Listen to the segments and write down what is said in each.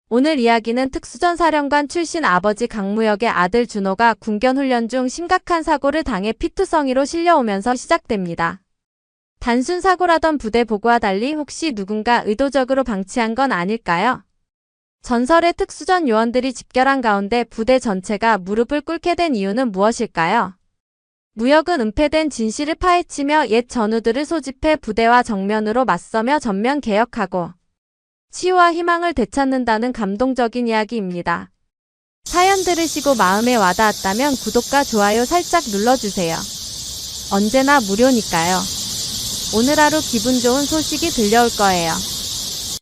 오늘 이야기는 특수전 사령관 출신 아버지 강무혁의 아들 준호가 군견훈련 중 심각한 사고를 당해 피투성이로 실려오면서 시작됩니다. 단순 사고라던 부대 보고와 달리 혹시 누군가 의도적으로 방치한 건 아닐까요? 전설의 특수전 요원들이 집결한 가운데 부대 전체가 무릎을 꿇게 된 이유는 무엇일까요? 무혁은 은폐된 진실을 파헤치며 옛 전우들을 소집해 부대와 정면으로 맞서며 전면 개혁하고 치유와 희망을 되찾는다는 감동적인 이야기입니다. 사연 들으시고 마음에 와닿았다면 구독과 좋아요 살짝 눌러주세요. 언제나 무료니까요. 오늘 하루 기분 좋은 소식이 들려올 거예요.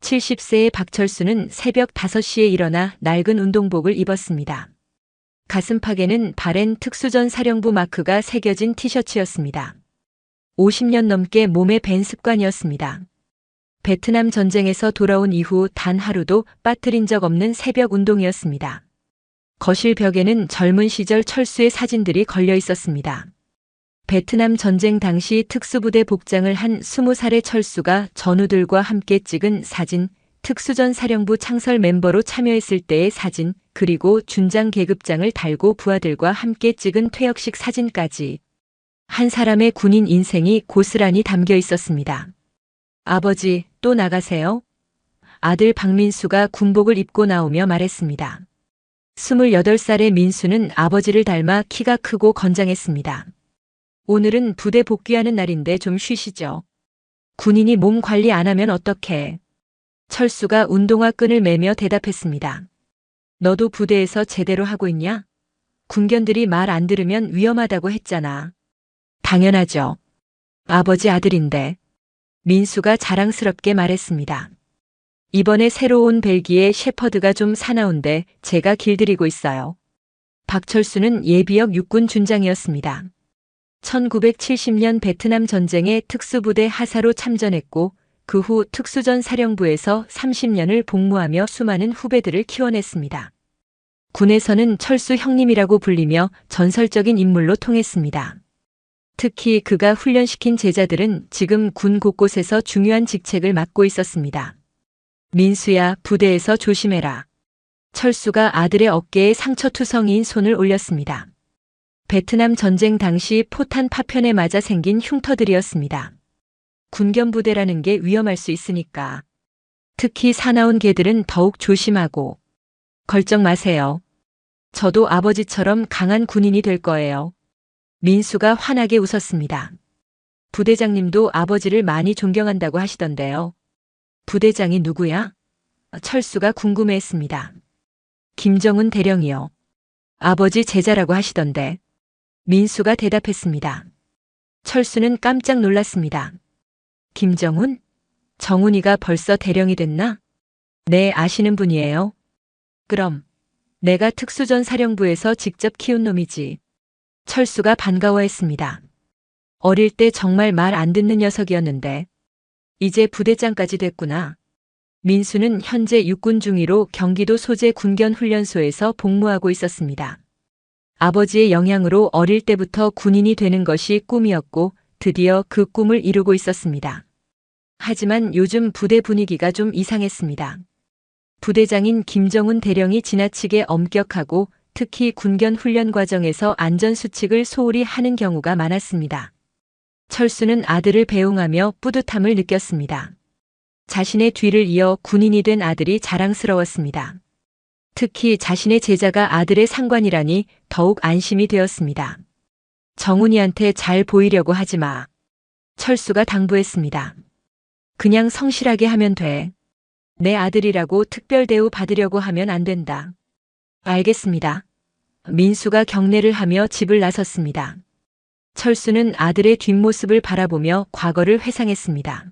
70세의 박철수는 새벽 5시에 일어나 낡은 운동복을 입었습니다. 가슴팍에는 바렌 특수전 사령부 마크가 새겨진 티셔츠였습니다. 50년 넘게 몸에 밴 습관이었습니다. 베트남 전쟁에서 돌아온 이후 단 하루도 빠뜨린 적 없는 새벽 운동이었습니다. 거실 벽에는 젊은 시절 철수의 사진들이 걸려 있었습니다. 베트남 전쟁 당시 특수부대 복장을 한 20살의 철수가 전우들과 함께 찍은 사진, 특수전 사령부 창설 멤버로 참여했을 때의 사진, 그리고 준장 계급장을 달고 부하들과 함께 찍은 퇴역식 사진까지 한 사람의 군인 인생이 고스란히 담겨 있었습니다. 아버지, 또 나가세요? 아들 박민수가 군복을 입고 나오며 말했습니다. 28살의 민수는 아버지를 닮아 키가 크고 건장했습니다. 오늘은 부대 복귀하는 날인데 좀 쉬시죠. 군인이 몸 관리 안 하면 어떡해? 철수가 운동화 끈을 매며 대답했습니다. 너도 부대에서 제대로 하고 있냐? 군견들이 말 안 들으면 위험하다고 했잖아. 당연하죠. 아버지 아들인데. 민수가 자랑스럽게 말했습니다. 이번에 새로 온 벨기에 셰퍼드가 좀 사나운데 제가 길들이고 있어요. 박철수는 예비역 육군 준장이었습니다. 1970년 베트남 전쟁에 특수부대 하사로 참전했고 그 후 특수전 사령부에서 30년을 복무하며 수많은 후배들을 키워냈습니다. 군에서는 철수 형님이라고 불리며 전설적인 인물로 통했습니다. 특히 그가 훈련시킨 제자들은 지금 군 곳곳에서 중요한 직책을 맡고 있었습니다. 민수야, 부대에서 조심해라. 철수가 아들의 어깨에 상처투성이인 손을 올렸습니다. 베트남 전쟁 당시 포탄 파편에 맞아 생긴 흉터들이었습니다. 군견부대라는 게 위험할 수 있으니까. 특히 사나운 개들은 더욱 조심하고. 걱정 마세요. 저도 아버지처럼 강한 군인이 될 거예요. 민수가 환하게 웃었습니다. 부대장님도 아버지를 많이 존경한다고 하시던데요. 부대장이 누구야? 철수가 궁금해했습니다. 김정은 대령이요. 아버지 제자라고 하시던데. 민수가 대답했습니다. 철수는 깜짝 놀랐습니다. 김정은? 정훈이가 벌써 대령이 됐나? 네, 아시는 분이에요. 그럼 내가 특수전 사령부에서 직접 키운 놈이지. 철수가 반가워했습니다. 어릴 때 정말 말 안 듣는 녀석이었는데 이제 부대장까지 됐구나. 민수는 현재 육군 중위로 경기도 소재 군견훈련소에서 복무하고 있었습니다. 아버지의 영향으로 어릴 때부터 군인이 되는 것이 꿈이었고 드디어 그 꿈을 이루고 있었습니다. 하지만 요즘 부대 분위기가 좀 이상했습니다. 부대장인 김정은 대령이 지나치게 엄격하고 특히 군견 훈련 과정에서 안전수칙을 소홀히 하는 경우가 많았습니다. 철수는 아들을 배웅하며 뿌듯함을 느꼈습니다. 자신의 뒤를 이어 군인이 된 아들이 자랑스러웠습니다. 특히 자신의 제자가 아들의 상관이라니 더욱 안심이 되었습니다. 정훈이한테 잘 보이려고 하지 마. 철수가 당부했습니다. 그냥 성실하게 하면 돼. 내 아들이라고 특별 대우 받으려고 하면 안 된다. 알겠습니다. 민수가 경례를 하며 집을 나섰습니다. 철수는 아들의 뒷모습을 바라보며 과거를 회상했습니다.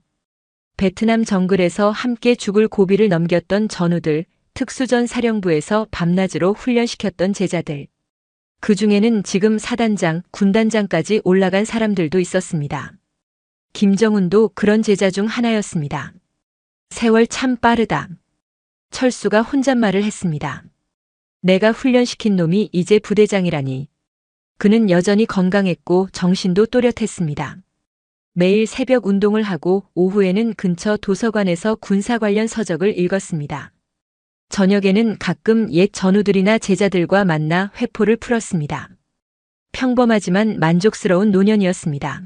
베트남 정글에서 함께 죽을 고비를 넘겼던 전우들, 특수전 사령부에서 밤낮으로 훈련시켰던 제자들. 그 중에는 지금 사단장, 군단장까지 올라간 사람들도 있었습니다. 김정은도 그런 제자 중 하나였습니다. 세월 참 빠르다. 철수가 혼잣말을 했습니다. 내가 훈련시킨 놈이 이제 부대장이라니. 그는 여전히 건강했고 정신도 또렷했습니다. 매일 새벽 운동을 하고 오후에는 근처 도서관에서 군사 관련 서적을 읽었습니다. 저녁에는 가끔 옛 전우들이나 제자들과 만나 회포를 풀었습니다. 평범하지만 만족스러운 노년이었습니다.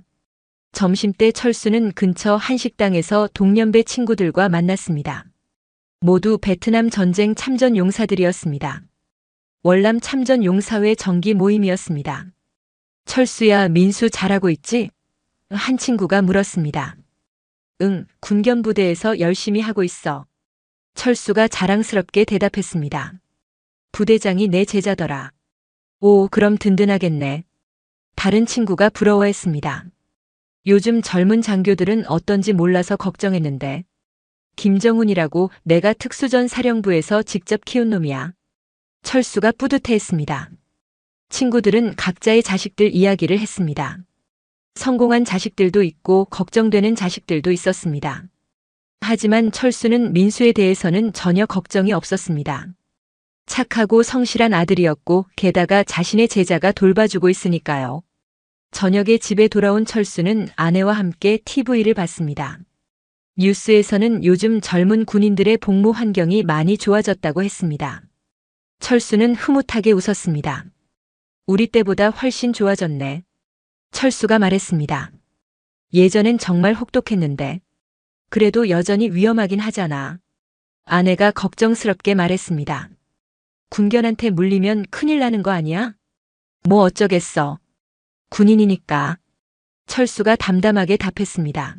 점심때 철수는 근처 한식당에서 동년배 친구들과 만났습니다. 모두 베트남 전쟁 참전 용사들이었습니다. 월남 참전 용사회 정기 모임이었습니다. 철수야, 민수 잘하고 있지? 한 친구가 물었습니다. 응, 군견부대에서 열심히 하고 있어. 철수가 자랑스럽게 대답했습니다. 부대장이 내 제자더라. 오, 그럼 든든하겠네. 다른 친구가 부러워했습니다. 요즘 젊은 장교들은 어떤지 몰라서 걱정했는데. 김정훈이라고 내가 특수전 사령부에서 직접 키운 놈이야. 철수가 뿌듯해했습니다. 친구들은 각자의 자식들 이야기를 했습니다. 성공한 자식들도 있고 걱정되는 자식들도 있었습니다. 하지만 철수는 민수에 대해서는 전혀 걱정이 없었습니다. 착하고 성실한 아들이었고 게다가 자신의 제자가 돌봐주고 있으니까요. 저녁에 집에 돌아온 철수는 아내와 함께 TV를 봤습니다. 뉴스에서는 요즘 젊은 군인들의 복무 환경이 많이 좋아졌다고 했습니다. 철수는 흐뭇하게 웃었습니다. 우리 때보다 훨씬 좋아졌네. 철수가 말했습니다. 예전엔 정말 혹독했는데 그래도 여전히 위험하긴 하잖아. 아내가 걱정스럽게 말했습니다. 군견한테 물리면 큰일 나는 거 아니야? 뭐 어쩌겠어. 군인이니까. 철수가 담담하게 답했습니다.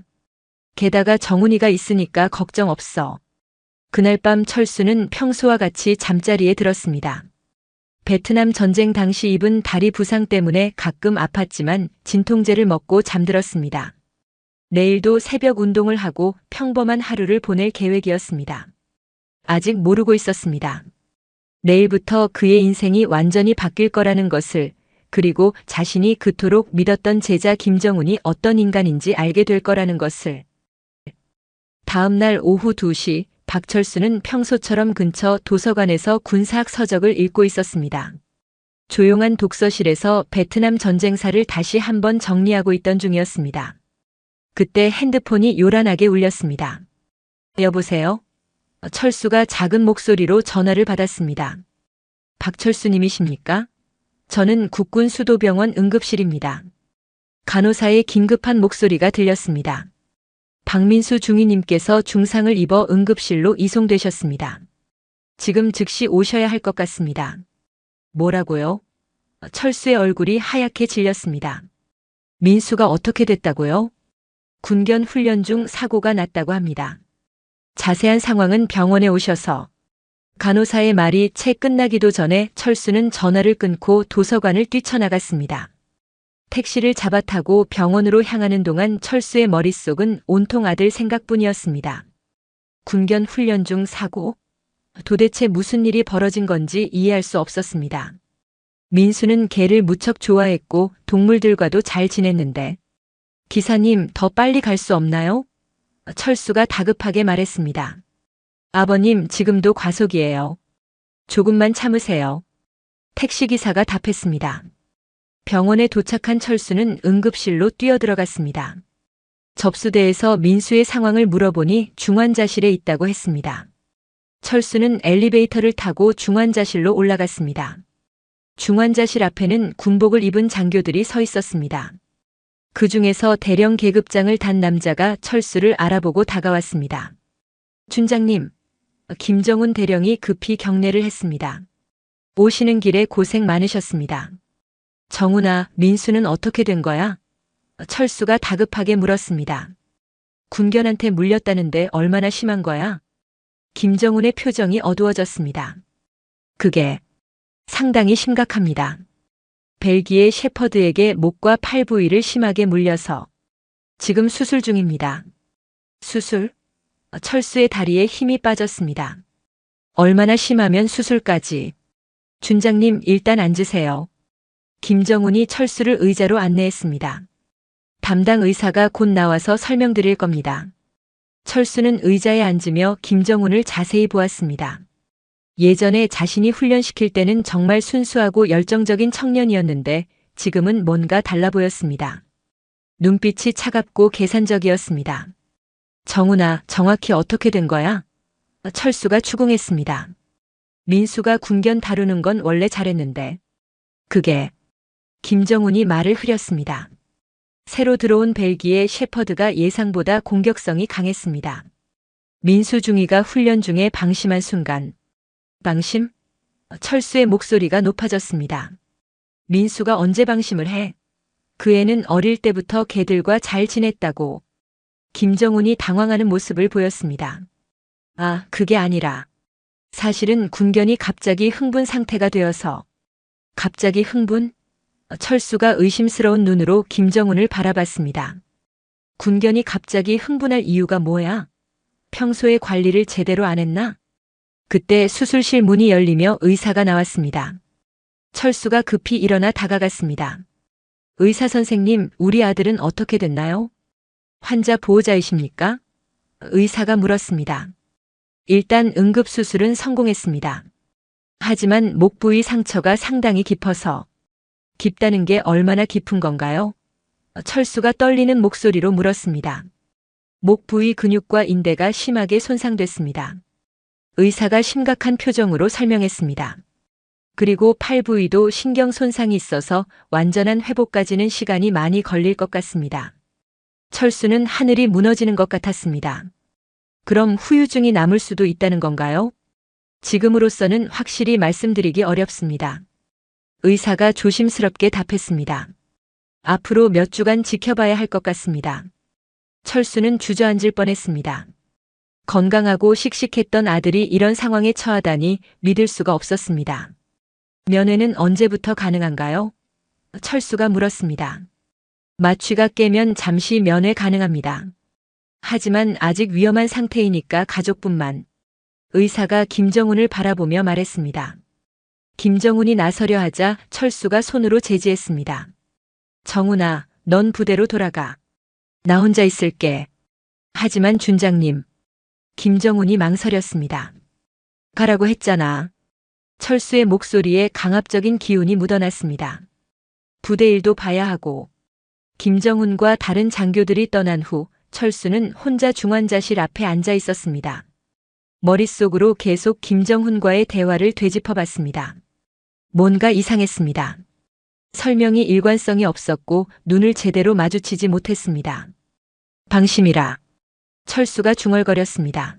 게다가 정훈이가 있으니까 걱정 없어. 그날 밤 철수는 평소와 같이 잠자리에 들었습니다. 베트남 전쟁 당시 입은 다리 부상 때문에 가끔 아팠지만 진통제를 먹고 잠들었습니다. 내일도 새벽 운동을 하고 평범한 하루를 보낼 계획이었습니다. 아직 모르고 있었습니다. 내일부터 그의 인생이 완전히 바뀔 거라는 것을, 그리고 자신이 그토록 믿었던 제자 김정훈이 어떤 인간인지 알게 될 거라는 것을. 다음 날 오후 2시 박철수는 평소처럼 근처 도서관에서 군사학 서적을 읽고 있었습니다. 조용한 독서실에서 베트남 전쟁사를 다시 한번 정리하고 있던 중이었습니다. 그때 핸드폰이 요란하게 울렸습니다. 여보세요? 철수가 작은 목소리로 전화를 받았습니다. 박철수님이십니까? 저는 국군 수도병원 응급실입니다. 간호사의 긴급한 목소리가 들렸습니다. 박민수 중위님께서 중상을 입어 응급실로 이송되셨습니다. 지금 즉시 오셔야 할 것 같습니다. 뭐라고요? 철수의 얼굴이 하얗게 질렸습니다. 민수가 어떻게 됐다고요? 군견 훈련 중 사고가 났다고 합니다. 자세한 상황은 병원에 오셔서. 간호사의 말이 채 끝나기도 전에 철수는 전화를 끊고 도서관을 뛰쳐나갔습니다. 택시를 잡아 타고 병원으로 향하는 동안 철수의 머릿속은 온통 아들 생각뿐이었습니다. 군견 훈련 중 사고? 도대체 무슨 일이 벌어진 건지 이해할 수 없었습니다. 민수는 개를 무척 좋아했고 동물들과도 잘 지냈는데. 기사님, 더 빨리 갈 수 없나요? 철수가 다급하게 말했습니다. 아버님, 지금도 과속이에요. 조금만 참으세요. 택시기사가 답했습니다. 병원에 도착한 철수는 응급실로 뛰어들어갔습니다. 접수대에서 민수의 상황을 물어보니 중환자실에 있다고 했습니다. 철수는 엘리베이터를 타고 중환자실로 올라갔습니다. 중환자실 앞에는 군복을 입은 장교들이 서 있었습니다. 그 중에서 대령 계급장을 단 남자가 철수를 알아보고 다가왔습니다. 춘장님, 김정훈 대령이 급히 경례를 했습니다. 오시는 길에 고생 많으셨습니다. 정훈아, 민수는 어떻게 된 거야? 철수가 다급하게 물었습니다. 군견한테 물렸다는데 얼마나 심한 거야? 김정훈의 표정이 어두워졌습니다. 그게 상당히 심각합니다. 벨기에 셰퍼드에게 목과 팔 부위를 심하게 물려서 지금 수술 중입니다. 수술? 철수의 다리에 힘이 빠졌습니다. 얼마나 심하면 수술까지? 준장님, 일단 앉으세요. 김정훈이 철수를 의자로 안내했습니다. 담당 의사가 곧 나와서 설명드릴 겁니다. 철수는 의자에 앉으며 김정훈을 자세히 보았습니다. 예전에 자신이 훈련시킬 때는 정말 순수하고 열정적인 청년이었는데 지금은 뭔가 달라 보였습니다. 눈빛이 차갑고 계산적이었습니다. 정훈아, 정확히 어떻게 된 거야? 철수가 추궁했습니다. 민수가 군견 다루는 건 원래 잘했는데. 그게. 김정훈이 말을 흐렸습니다. 새로 들어온 벨기에 셰퍼드가 예상보다 공격성이 강했습니다. 민수 중위가 훈련 중에 방심한 순간. 방심? 철수의 목소리가 높아졌습니다. 민수가 언제 방심을 해? 그 애는 어릴 때부터 개들과 잘 지냈다고. 김정훈이 당황하는 모습을 보였습니다. 아, 그게 아니라. 사실은 군견이 갑자기 흥분 상태가 되어서. 갑자기 흥분? 철수가 의심스러운 눈으로 김정훈을 바라봤습니다. 군견이 갑자기 흥분할 이유가 뭐야? 평소에 관리를 제대로 안 했나? 그때 수술실 문이 열리며 의사가 나왔습니다. 철수가 급히 일어나 다가갔습니다. 의사 선생님, 우리 아들은 어떻게 됐나요? 환자 보호자이십니까? 의사가 물었습니다. 일단 응급수술은 성공했습니다. 하지만 목 부위 상처가 상당히 깊어서. 깊다는 게 얼마나 깊은 건가요? 철수가 떨리는 목소리로 물었습니다. 목 부위 근육과 인대가 심하게 손상됐습니다. 의사가 심각한 표정으로 설명했습니다. 그리고 팔 부위도 신경 손상이 있어서 완전한 회복까지는 시간이 많이 걸릴 것 같습니다. 철수는 하늘이 무너지는 것 같았습니다. 그럼 후유증이 남을 수도 있다는 건가요? 지금으로서는 확실히 말씀드리기 어렵습니다. 의사가 조심스럽게 답했습니다. 앞으로 몇 주간 지켜봐야 할 것 같습니다. 철수는 주저앉을 뻔했습니다. 건강하고 씩씩했던 아들이 이런 상황에 처하다니 믿을 수가 없었습니다. 면회는 언제부터 가능한가요? 철수가 물었습니다. 마취가 깨면 잠시 면회 가능합니다. 하지만 아직 위험한 상태이니까 가족분만. 의사가 김정훈을 바라보며 말했습니다. 김정훈이 나서려 하자 철수가 손으로 제지했습니다. 정훈아, 넌 부대로 돌아가. 나 혼자 있을게. 하지만 준장님. 김정훈이 망설였습니다. 가라고 했잖아. 철수의 목소리에 강압적인 기운이 묻어났습니다. 부대 일도 봐야 하고. 김정훈과 다른 장교들이 떠난 후 철수는 혼자 중환자실 앞에 앉아 있었습니다. 머릿속으로 계속 김정훈과의 대화를 되짚어봤습니다. 뭔가 이상했습니다. 설명이 일관성이 없었고 눈을 제대로 마주치지 못했습니다. 방심이라. 철수가 중얼거렸습니다.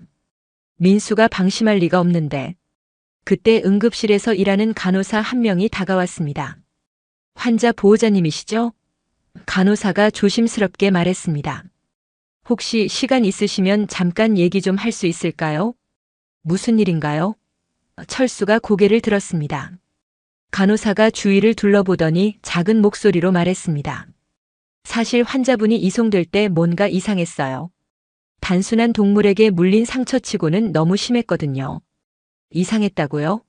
민수가 방심할 리가 없는데. 그때 응급실에서 일하는 간호사 한 명이 다가왔습니다. 환자 보호자님이시죠? 간호사가 조심스럽게 말했습니다. 혹시 시간 있으시면 잠깐 얘기 좀 할 수 있을까요? 무슨 일인가요? 철수가 고개를 들었습니다. 간호사가 주위를 둘러보더니 작은 목소리로 말했습니다. 사실 환자분이 이송될 때 뭔가 이상했어요. 단순한 동물에게 물린 상처치고는 너무 심했거든요. 이상했다고요?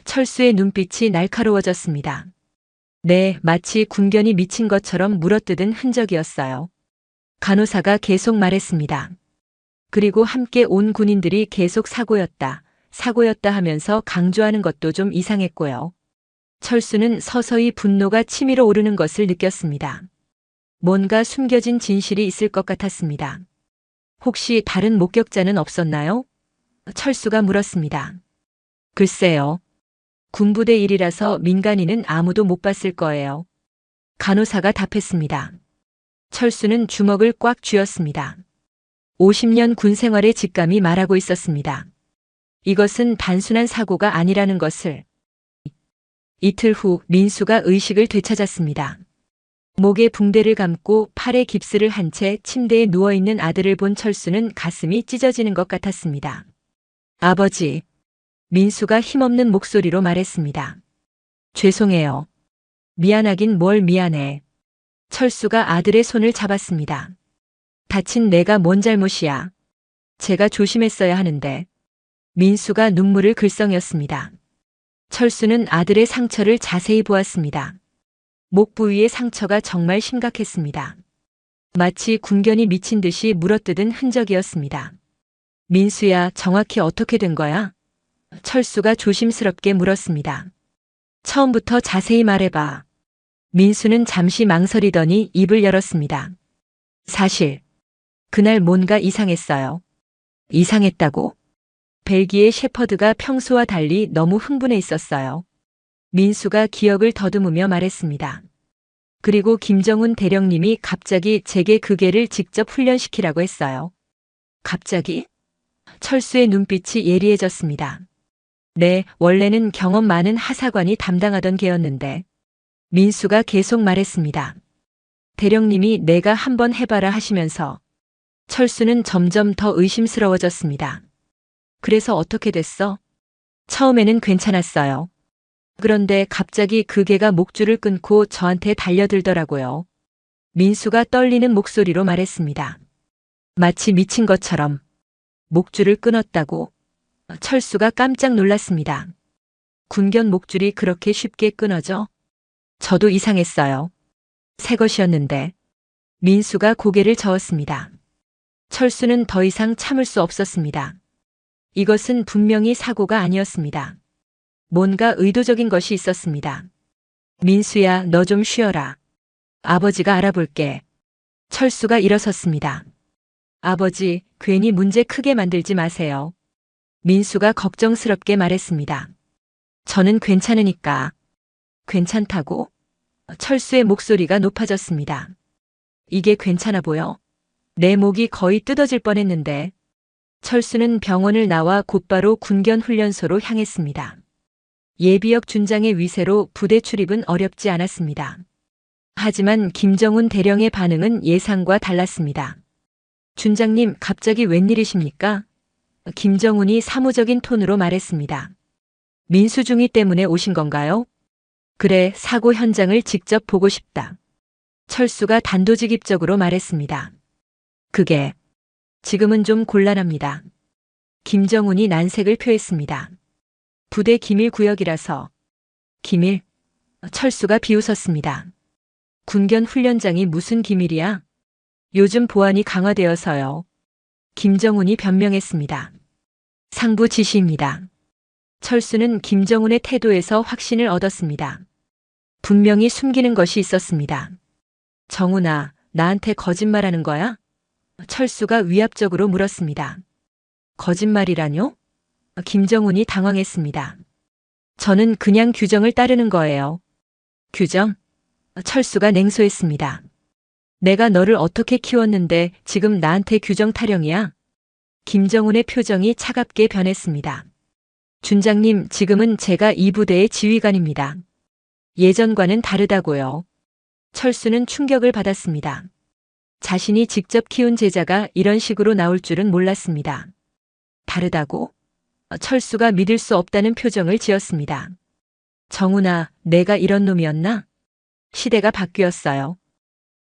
철수의 눈빛이 날카로워졌습니다. 네, 마치 군견이 미친 것처럼 물어뜯은 흔적이었어요. 간호사가 계속 말했습니다. 그리고 함께 온 군인들이 계속 사고였다 하면서 강조하는 것도 좀 이상했고요. 철수는 서서히 분노가 치밀어 오르는 것을 느꼈습니다. 뭔가 숨겨진 진실이 있을 것 같았습니다. 혹시 다른 목격자는 없었나요? 철수가 물었습니다. 글쎄요. 군부대 일이라서 민간인은 아무도 못 봤을 거예요. 간호사가 답했습니다. 철수는 주먹을 꽉 쥐었습니다. 50년 군 생활의 직감이 말하고 있었습니다. 이것은 단순한 사고가 아니라는 것을. 이틀 후 민수가 의식을 되찾았습니다. 목에 붕대를 감고 팔에 깁스를 한 채 침대에 누워있는 아들을 본 철수는 가슴이 찢어지는 것 같았습니다. 아버지. 민수가 힘없는 목소리로 말했습니다. 죄송해요. 미안하긴 뭘 미안해. 철수가 아들의 손을 잡았습니다. 다친 내가 뭔 잘못이야. 제가 조심했어야 하는데. 민수가 눈물을 글썽였습니다. 철수는 아들의 상처를 자세히 보았습니다. 목 부위의 상처가 정말 심각했습니다. 마치 군견이 미친 듯이 물어뜯은 흔적이었습니다. 민수야, 정확히 어떻게 된 거야? 철수가 조심스럽게 물었습니다. 처음부터 자세히 말해봐. 민수는 잠시 망설이더니 입을 열었습니다. 사실, 그날 뭔가 이상했어요. 이상했다고? 벨기에 shepherd가 평소와 달리 너무 흥분해 있었어요. 민수가 기억을 더듬으며 말했습니다. 그리고 김정훈 대령님이 갑자기 제게 그 개를 직접 훈련시키라고 했어요. 갑자기? 철수의 눈빛이 예리해졌습니다. 네, 원래는 경험 많은 하사관이 담당하던 개였는데. 민수가 계속 말했습니다. 대령님이 내가 한번 해봐라 하시면서 철수는 점점 더 의심스러워졌습니다. 그래서 어떻게 됐어? 처음에는 괜찮았어요. 그런데 갑자기 그 개가 목줄을 끊고 저한테 달려들더라고요. 민수가 떨리는 목소리로 말했습니다. 마치 미친 것처럼. 목줄을 끊었다고. 철수가 깜짝 놀랐습니다. 군견 목줄이 그렇게 쉽게 끊어져? 저도 이상했어요. 새 것이었는데. 민수가 고개를 저었습니다. 철수는 더 이상 참을 수 없었습니다. 이것은 분명히 사고가 아니었습니다. 뭔가 의도적인 것이 있었습니다. 민수야, 너 좀 쉬어라. 아버지가 알아볼게. 철수가 일어섰습니다. 아버지, 괜히 문제 크게 만들지 마세요. 민수가 걱정스럽게 말했습니다. 저는 괜찮으니까. 괜찮다고? 철수의 목소리가 높아졌습니다. 이게 괜찮아 보여? 내 목이 거의 뜯어질 뻔했는데. 철수는 병원을 나와 곧바로 군견훈련소로 향했습니다. 예비역 준장의 위세로 부대 출입은 어렵지 않았습니다. 하지만 김정훈 대령의 반응은 예상과 달랐습니다. 준장님, 갑자기 웬일이십니까? 김정훈이 사무적인 톤으로 말했습니다. 민수중이 때문에 오신 건가요? 그래, 사고 현장을 직접 보고 싶다. 철수가 단도직입적으로 말했습니다. 그게 지금은 좀 곤란합니다. 김정훈이 난색을 표했습니다. 부대 기밀 구역이라서. 기밀? 철수가 비웃었습니다. 군견 훈련장이 무슨 기밀이야? 요즘 보안이 강화되어서요. 김정훈이 변명했습니다. 상부 지시입니다. 철수는 김정훈의 태도에서 확신을 얻었습니다. 분명히 숨기는 것이 있었습니다. 정훈아, 나한테 거짓말하는 거야? 철수가 위압적으로 물었습니다. 거짓말이라뇨? 김정훈이 당황했습니다. 저는 그냥 규정을 따르는 거예요. 규정? 철수가 냉소했습니다. 내가 너를 어떻게 키웠는데 지금 나한테 규정 타령이야? 김정훈의 표정이 차갑게 변했습니다. 준장님, 지금은 제가 이 부대의 지휘관입니다. 예전과는 다르다고요. 철수는 충격을 받았습니다. 자신이 직접 키운 제자가 이런 식으로 나올 줄은 몰랐습니다. 다르다고? 철수가 믿을 수 없다는 표정을 지었습니다. 정훈아, 내가 이런 놈이었나? 시대가 바뀌었어요.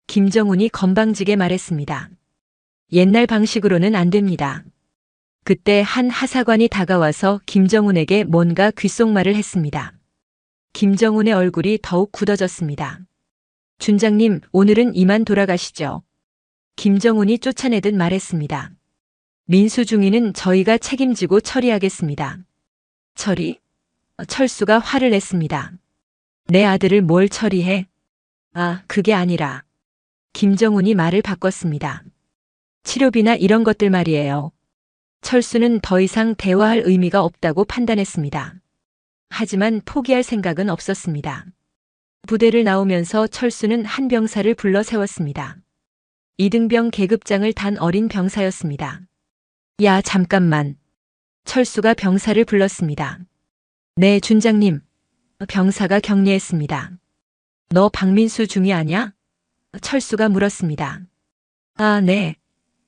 김정훈이 건방지게 말했습니다. 옛날 방식으로는 안 됩니다. 그때 한 하사관이 다가와서 김정훈에게 뭔가 귓속말을 했습니다. 김정훈의 얼굴이 더욱 굳어졌습니다. 준장님, 오늘은 이만 돌아가시죠. 김정훈이 쫓아내듯 말했습니다. 민수 중위는 저희가 책임지고 처리하겠습니다. 처리? 철수가 화를 냈습니다. 내 아들을 뭘 처리해? 아, 그게 아니라. 김정훈이 말을 바꿨습니다. 치료비나 이런 것들 말이에요. 철수는 더 이상 대화할 의미가 없다고 판단했습니다. 하지만 포기할 생각은 없었습니다. 부대를 나오면서 철수는 한 병사를 불러 세웠습니다. 이등병 계급장을 단 어린 병사였습니다. 야, 잠깐만. 철수가 병사를 불렀습니다. 네, 준장님. 병사가 격려했습니다. 너 박민수 중위 아냐? 철수가 물었습니다. 아, 네.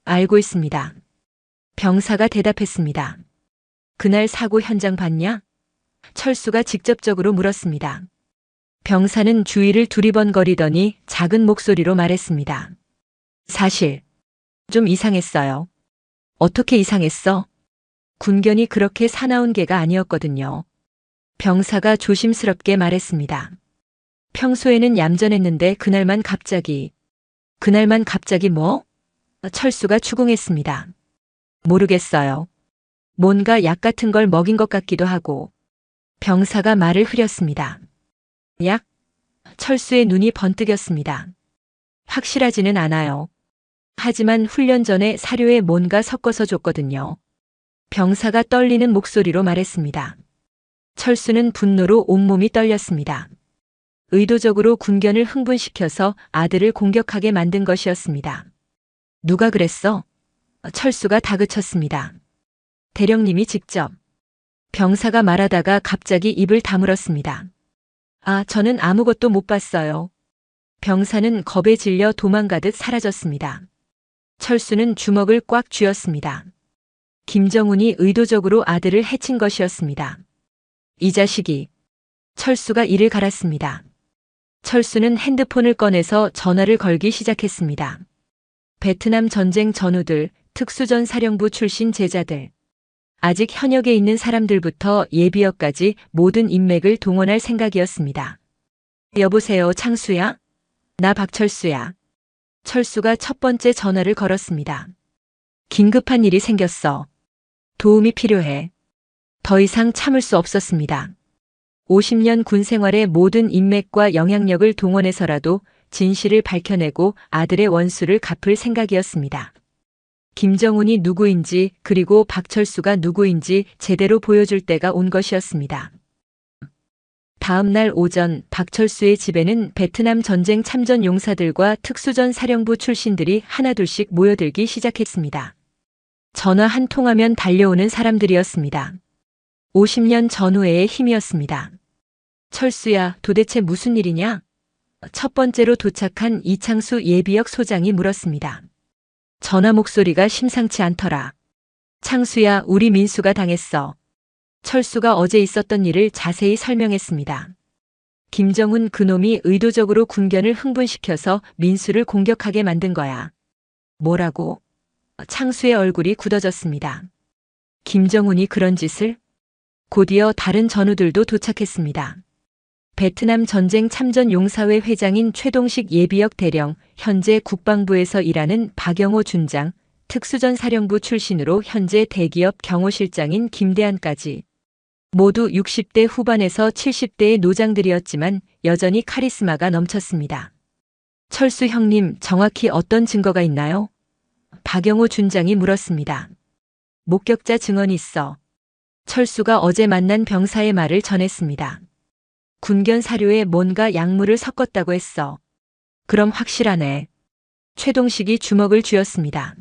알고 있습니다. 병사가 대답했습니다. 그날 사고 현장 봤냐? 철수가 직접적으로 물었습니다. 병사는 주위를 두리번거리더니 작은 목소리로 말했습니다. 사실 좀 이상했어요. 어떻게 이상했어? 군견이 그렇게 사나운 개가 아니었거든요. 병사가 조심스럽게 말했습니다. 평소에는 얌전했는데 그날만 갑자기 뭐? 철수가 추궁했습니다. 모르겠어요. 뭔가 약 같은 걸 먹인 것 같기도 하고. 병사가 말을 흐렸습니다. 약? 철수의 눈이 번뜩였습니다. 확실하지는 않아요. 하지만 훈련 전에 사료에 뭔가 섞어서 줬거든요. 병사가 떨리는 목소리로 말했습니다. 철수는 분노로 온몸이 떨렸습니다. 의도적으로 군견을 흥분시켜서 아들을 공격하게 만든 것이었습니다. 누가 그랬어? 철수가 다그쳤습니다. 대령님이 직접. 병사가 말하다가 갑자기 입을 다물었습니다. 아, 저는 아무것도 못 봤어요. 병사는 겁에 질려 도망가듯 사라졌습니다. 철수는 주먹을 꽉 쥐었습니다. 김정훈이 의도적으로 아들을 해친 것이었습니다. 이 자식이. 철수가 이를 갈았습니다. 철수는 핸드폰을 꺼내서 전화를 걸기 시작했습니다. 베트남 전쟁 전우들, 특수전 사령부 출신 제자들, 아직 현역에 있는 사람들부터 예비역까지 모든 인맥을 동원할 생각이었습니다. 여보세요, 창수야? 나 박철수야. 철수가 첫 번째 전화를 걸었습니다. 긴급한 일이 생겼어. 도움이 필요해. 더 이상 참을 수 없었습니다. 50년 군 생활의 모든 인맥과 영향력을 동원해서라도 진실을 밝혀내고 아들의 원수를 갚을 생각이었습니다. 김정훈이 누구인지 그리고 박철수가 누구인지 제대로 보여줄 때가 온 것이었습니다. 다음 날 오전 박철수의 집에는 베트남 전쟁 참전 용사들과 특수전 사령부 출신들이 하나둘씩 모여들기 시작했습니다. 전화 한 통하면 달려오는 사람들이었습니다. 50년 전후의 힘이었습니다. 철수야, 도대체 무슨 일이냐? 첫 번째로 도착한 이창수 예비역 소장이 물었습니다. 전화 목소리가 심상치 않더라. 창수야, 우리 민수가 당했어. 철수가 어제 있었던 일을 자세히 설명했습니다. 김정훈 그놈이 의도적으로 군견을 흥분시켜서 민수를 공격하게 만든 거야. 뭐라고? 창수의 얼굴이 굳어졌습니다. 김정훈이 그런 짓을? 곧이어 다른 전우들도 도착했습니다. 베트남 전쟁 참전 용사회 회장인 최동식 예비역 대령, 현재 국방부에서 일하는 박영호 준장, 특수전 사령부 출신으로 현재 대기업 경호실장인 김대한까지. 모두 60대 후반에서 70대의 노장들이었지만 여전히 카리스마가 넘쳤습니다. 철수 형님, 정확히 어떤 증거가 있나요? 박영호 준장이 물었습니다. 목격자 증언이 있어. 철수가 어제 만난 병사의 말을 전했습니다. 군견 사료에 뭔가 약물을 섞었다고 했어. 그럼 확실하네. 최동식이 주먹을 쥐었습니다.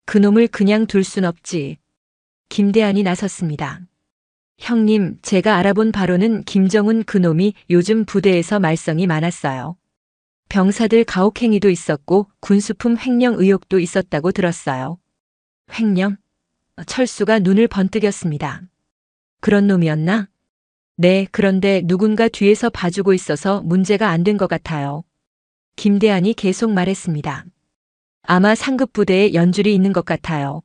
그놈을 그냥 둘 순 없지. 김대한이 나섰습니다. 형님, 제가 알아본 바로는 김정훈 그놈이 요즘 부대에서 말썽이 많았어요. 병사들 가혹행위도 있었고 군수품 횡령 의혹도 있었다고 들었어요. 횡령? 철수가 눈을 번뜩였습니다. 그런 놈이었나? 네, 그런데 누군가 뒤에서 봐주고 있어서 문제가 안 된 것 같아요. 김대한이 계속 말했습니다. 아마 상급 부대에 연줄이 있는 것 같아요.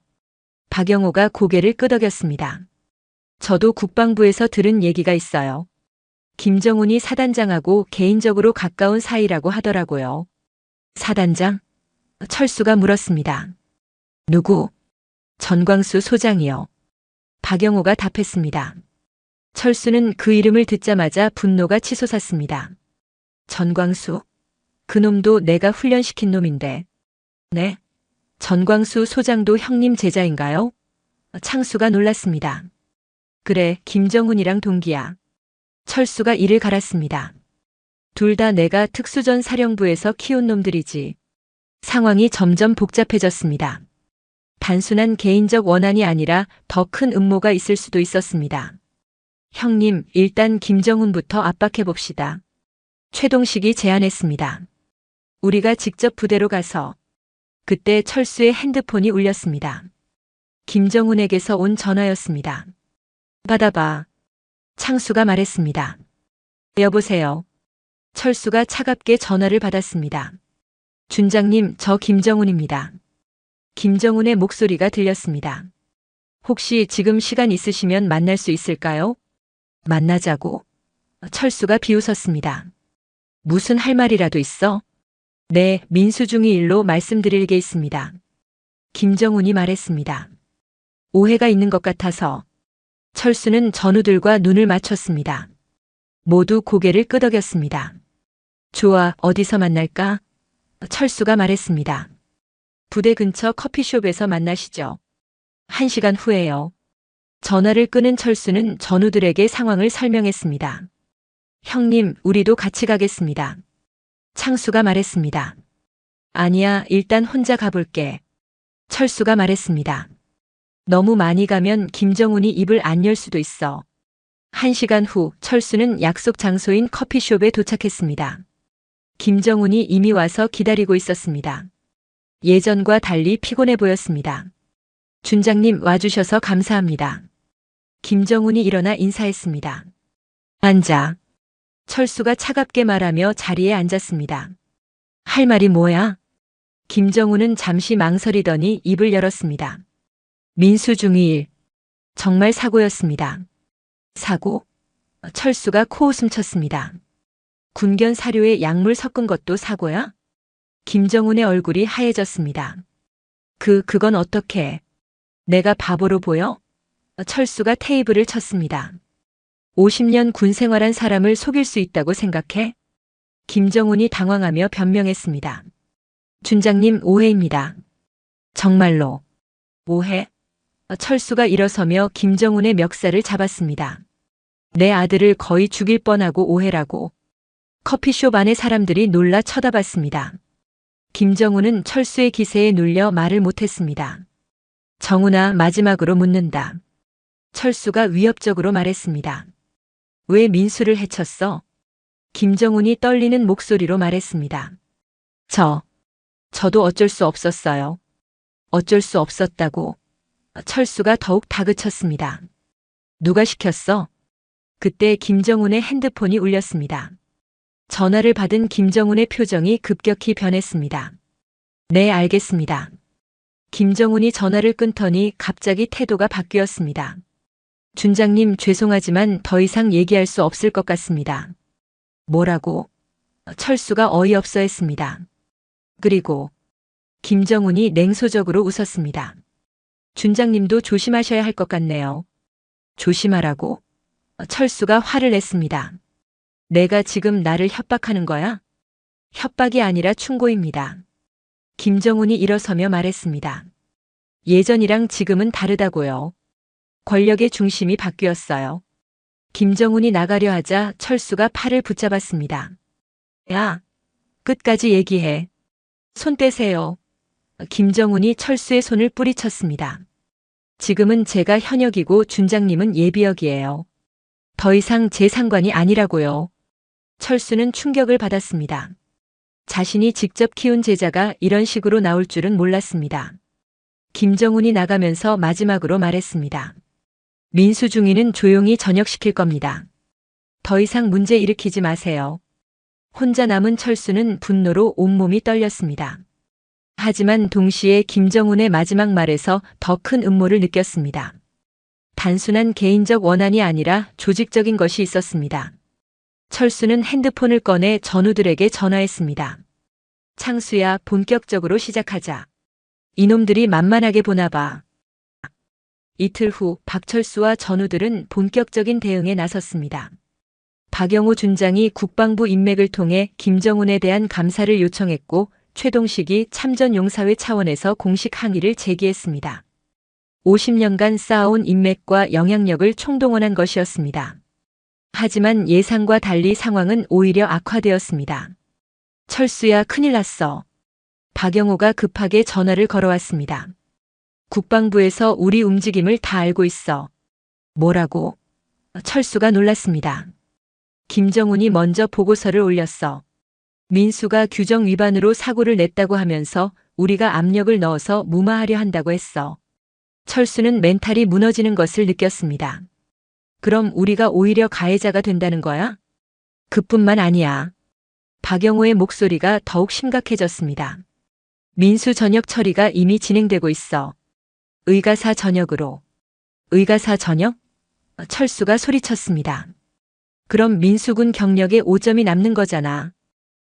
박영호가 고개를 끄덕였습니다. 저도 국방부에서 들은 얘기가 있어요. 김정훈이 사단장하고 개인적으로 가까운 사이라고 하더라고요. 사단장? 철수가 물었습니다. 누구? 전광수 소장이요. 박영호가 답했습니다. 철수는 그 이름을 듣자마자 분노가 치솟았습니다. 전광수? 그놈도 내가 훈련시킨 놈인데. 네? 전광수 소장도 형님 제자인가요? 창수가 놀랐습니다. 그래, 김정훈이랑 동기야. 철수가 이를 갈았습니다. 둘 다 내가 특수전 사령부에서 키운 놈들이지. 상황이 점점 복잡해졌습니다. 단순한 개인적 원한이 아니라 더 큰 음모가 있을 수도 있었습니다. 형님, 일단 김정훈부터 압박해봅시다. 최동식이 제안했습니다. 우리가 직접 부대로 가서. 그때 철수의 핸드폰이 울렸습니다. 김정훈에게서 온 전화였습니다. 받아봐. 창수가 말했습니다. 여보세요. 철수가 차갑게 전화를 받았습니다. 준장님, 저 김정훈입니다. 김정훈의 목소리가 들렸습니다. 혹시 지금 시간 있으시면 만날 수 있을까요? 만나자고? 철수가 비웃었습니다. 무슨 할 말이라도 있어? 네, 민수중이 일로 말씀드릴 게 있습니다. 김정훈이 말했습니다. 오해가 있는 것 같아서. 철수는 전우들과 눈을 맞췄습니다. 모두 고개를 끄덕였습니다. 좋아, 어디서 만날까? 철수가 말했습니다. 부대 근처 커피숍에서 만나시죠. 1시간 후에요. 전화를 끊은 철수는 전우들에게 상황을 설명했습니다. 형님, 우리도 같이 가겠습니다. 창수가 말했습니다. 아니야, 일단 혼자 가볼게. 철수가 말했습니다. 너무 많이 가면 김정훈이 입을 안 열 수도 있어. 1시간 후 철수는 약속 장소인 커피숍에 도착했습니다. 김정훈이 이미 와서 기다리고 있었습니다. 예전과 달리 피곤해 보였습니다. 준장님 와주셔서 감사합니다. 김정훈이 일어나 인사했습니다. 앉아. 철수가 차갑게 말하며 자리에 앉았습니다. 할 말이 뭐야? 김정훈은 잠시 망설이더니 입을 열었습니다. 민수 중위일. 정말 사고였습니다. 사고? 철수가 코웃음 쳤습니다. 군견 사료에 약물 섞은 것도 사고야? 김정훈의 얼굴이 하얘졌습니다. 그건 어떻게? 내가 바보로 보여? 철수가 테이블을 쳤습니다. 50년 군 생활한 사람을 속일 수 있다고 생각해? 김정훈이 당황하며 변명했습니다. 준장님, 오해입니다. 정말로. 오해? 철수가 일어서며 김정훈의 멱살을 잡았습니다. 내 아들을 거의 죽일 뻔하고 오해라고. 커피숍 안의 사람들이 놀라 쳐다봤습니다. 김정훈은 철수의 기세에 눌려 말을 못했습니다. 정훈아, 마지막으로 묻는다. 철수가 위협적으로 말했습니다. 왜 민수를 해쳤어? 김정훈이 떨리는 목소리로 말했습니다. 저도 어쩔 수 없었어요. 어쩔 수 없었다고. 철수가 더욱 다그쳤습니다. 누가 시켰어? 그때 김정훈의 핸드폰이 울렸습니다. 전화를 받은 김정훈의 표정이 급격히 변했습니다. 네, 알겠습니다. 김정훈이 전화를 끊더니 갑자기 태도가 바뀌었습니다. 준장님, 죄송하지만 더 이상 얘기할 수 없을 것 같습니다. 뭐라고? 철수가 어이없어 했습니다. 그리고 김정훈이 냉소적으로 웃었습니다. 준장님도 조심하셔야 할 것 같네요. 조심하라고? 철수가 화를 냈습니다. 내가 지금 나를 협박하는 거야? 협박이 아니라 충고입니다. 김정훈이 일어서며 말했습니다. 예전이랑 지금은 다르다고요. 권력의 중심이 바뀌었어요. 김정훈이 나가려 하자 철수가 팔을 붙잡았습니다. 야, 끝까지 얘기해. 손 떼세요. 김정훈이 철수의 손을 뿌리쳤습니다. 지금은 제가 현역이고 준장님은 예비역이에요. 더 이상 제 상관이 아니라고요. 철수는 충격을 받았습니다. 자신이 직접 키운 제자가 이런 식으로 나올 줄은 몰랐습니다. 김정훈이 나가면서 마지막으로 말했습니다. 민수 중위는 조용히 전역시킬 겁니다. 더 이상 문제 일으키지 마세요. 혼자 남은 철수는 분노로 온몸이 떨렸습니다. 하지만 동시에 김정훈의 마지막 말에서 더 큰 음모를 느꼈습니다. 단순한 개인적 원한이 아니라 조직적인 것이 있었습니다. 철수는 핸드폰을 꺼내 전우들에게 전화했습니다. 창수야, 본격적으로 시작하자. 이놈들이 만만하게 보나 봐. 이틀 후 박철수와 전우들은 본격적인 대응에 나섰습니다. 박영호 준장이 국방부 인맥을 통해 김정훈에 대한 감사를 요청했고 최동식이 참전용사회 차원에서 공식 항의를 제기했습니다. 50년간 쌓아온 인맥과 영향력을 총동원한 것이었습니다. 하지만 예상과 달리 상황은 오히려 악화되었습니다. 철수야, 큰일 났어. 박영호가 급하게 전화를 걸어왔습니다. 국방부에서 우리 움직임을 다 알고 있어. 뭐라고? 철수가 놀랐습니다. 김정훈이 먼저 보고서를 올렸어. 민수가 규정 위반으로 사고를 냈다고 하면서 우리가 압력을 넣어서 무마하려 한다고 했어. 철수는 멘탈이 무너지는 것을 느꼈습니다. 그럼 우리가 오히려 가해자가 된다는 거야? 그뿐만 아니야. 박영호의 목소리가 더욱 심각해졌습니다. 민수 전역 처리가 이미 진행되고 있어. 의가사 전역으로. 의가사 전역? 철수가 소리쳤습니다. 그럼 민수군 경력에 5점이 남는 거잖아.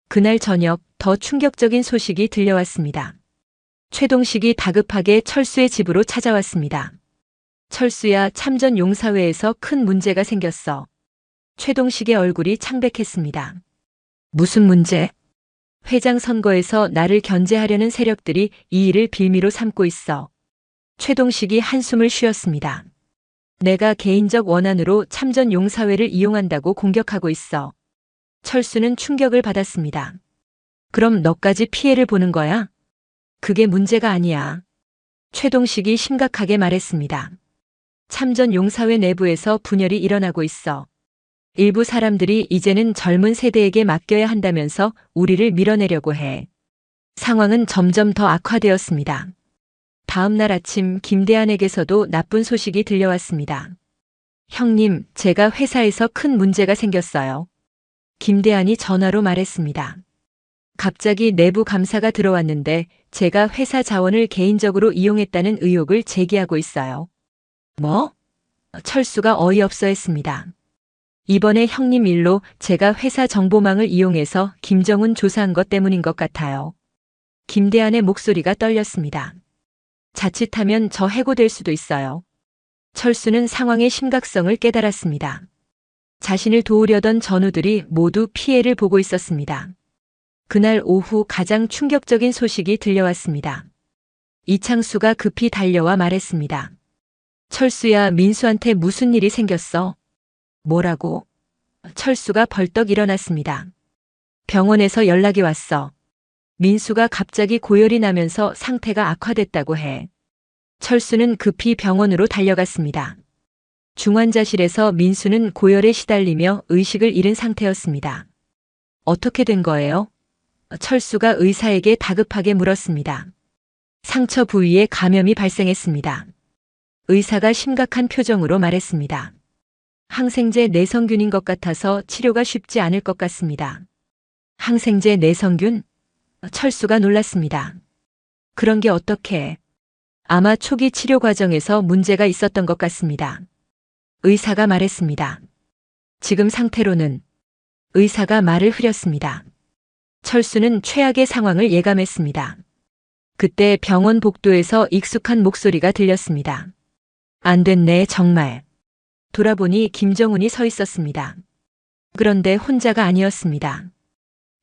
그날 저녁 더 충격적인 소식이 들려왔습니다. 최동식이 다급하게 철수의 집으로 찾아왔습니다. 철수야, 참전 용사회에서 큰 문제가 생겼어. 최동식의 얼굴이 창백했습니다. 무슨 문제? 회장 선거에서 나를 견제하려는 세력들이 이 일을 빌미로 삼고 있어. 최동식이 한숨을 쉬었습니다. 내가 개인적 원한으로 참전용사회를 이용한다고 공격하고 있어. 철수는 충격을 받았습니다. 그럼 너까지 피해를 보는 거야? 그게 문제가 아니야. 최동식이 심각하게 말했습니다. 참전용사회 내부에서 분열이 일어나고 있어. 일부 사람들이 이제는 젊은 세대에게 맡겨야 한다면서 우리를 밀어내려고 해. 상황은 점점 더 악화되었습니다. 다음 날 아침 김대한에게서도 나쁜 소식이 들려왔습니다. 형님, 제가 회사에서 큰 문제가 생겼어요. 김대한이 전화로 말했습니다. 갑자기 내부 감사가 들어왔는데 제가 회사 자원을 개인적으로 이용했다는 의혹을 제기하고 있어요. 뭐? 철수가 어이없어 했습니다. 이번에 형님 일로 제가 회사 정보망을 이용해서 김정은 조사한 것 때문인 것 같아요. 김대한의 목소리가 떨렸습니다. 자칫하면 저 해고될 수도 있어요. 철수는 상황의 심각성을 깨달았습니다. 자신을 도우려던 전우들이 모두 피해를 보고 있었습니다. 그날 오후 가장 충격적인 소식이 들려왔습니다. 이창수가 급히 달려와 말했습니다. 철수야, 민수한테 무슨 일이 생겼어? 뭐라고? 철수가 벌떡 일어났습니다. 병원에서 연락이 왔어. 민수가 갑자기 고열이 나면서 상태가 악화됐다고 해. 철수는 급히 병원으로 달려갔습니다. 중환자실에서 민수는 고열에 시달리며 의식을 잃은 상태였습니다. 어떻게 된 거예요? 철수가 의사에게 다급하게 물었습니다. 상처 부위에 감염이 발생했습니다. 의사가 심각한 표정으로 말했습니다. 항생제 내성균인 것 같아서 치료가 쉽지 않을 것 같습니다. 항생제 내성균? 철수가 놀랐습니다. 그런 게 어떻게? 아마 초기 치료 과정에서 문제가 있었던 것 같습니다. 의사가 말했습니다. 지금 상태로는 의사가 말을 흐렸습니다. 철수는 최악의 상황을 예감했습니다. 그때 병원 복도에서 익숙한 목소리가 들렸습니다. 안 됐네, 정말. 돌아보니 김정은이 서 있었습니다. 그런데 혼자가 아니었습니다.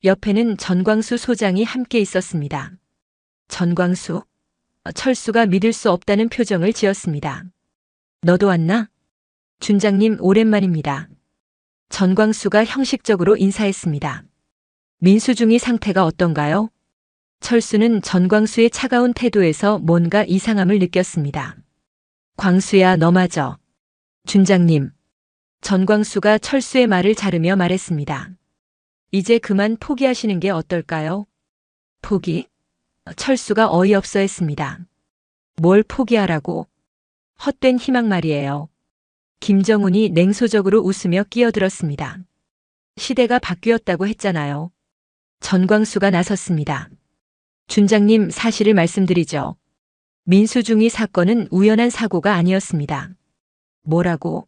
옆에는 전광수 소장이 함께 있었습니다. 전광수? 철수가 믿을 수 없다는 표정을 지었습니다. 너도 왔나? 준장님, 오랜만입니다. 전광수가 형식적으로 인사했습니다. 민수중이 상태가 어떤가요? 철수는 전광수의 차가운 태도에서 뭔가 이상함을 느꼈습니다. 광수야, 너마저. 준장님. 전광수가 철수의 말을 자르며 말했습니다. 이제 그만 포기하시는 게 어떨까요? 포기? 철수가 어이없어 했습니다. 뭘 포기하라고? 헛된 희망 말이에요. 김정은이 냉소적으로 웃으며 끼어들었습니다. 시대가 바뀌었다고 했잖아요. 전광수가 나섰습니다. 준장님, 사실을 말씀드리죠. 민수중이 사건은 우연한 사고가 아니었습니다. 뭐라고?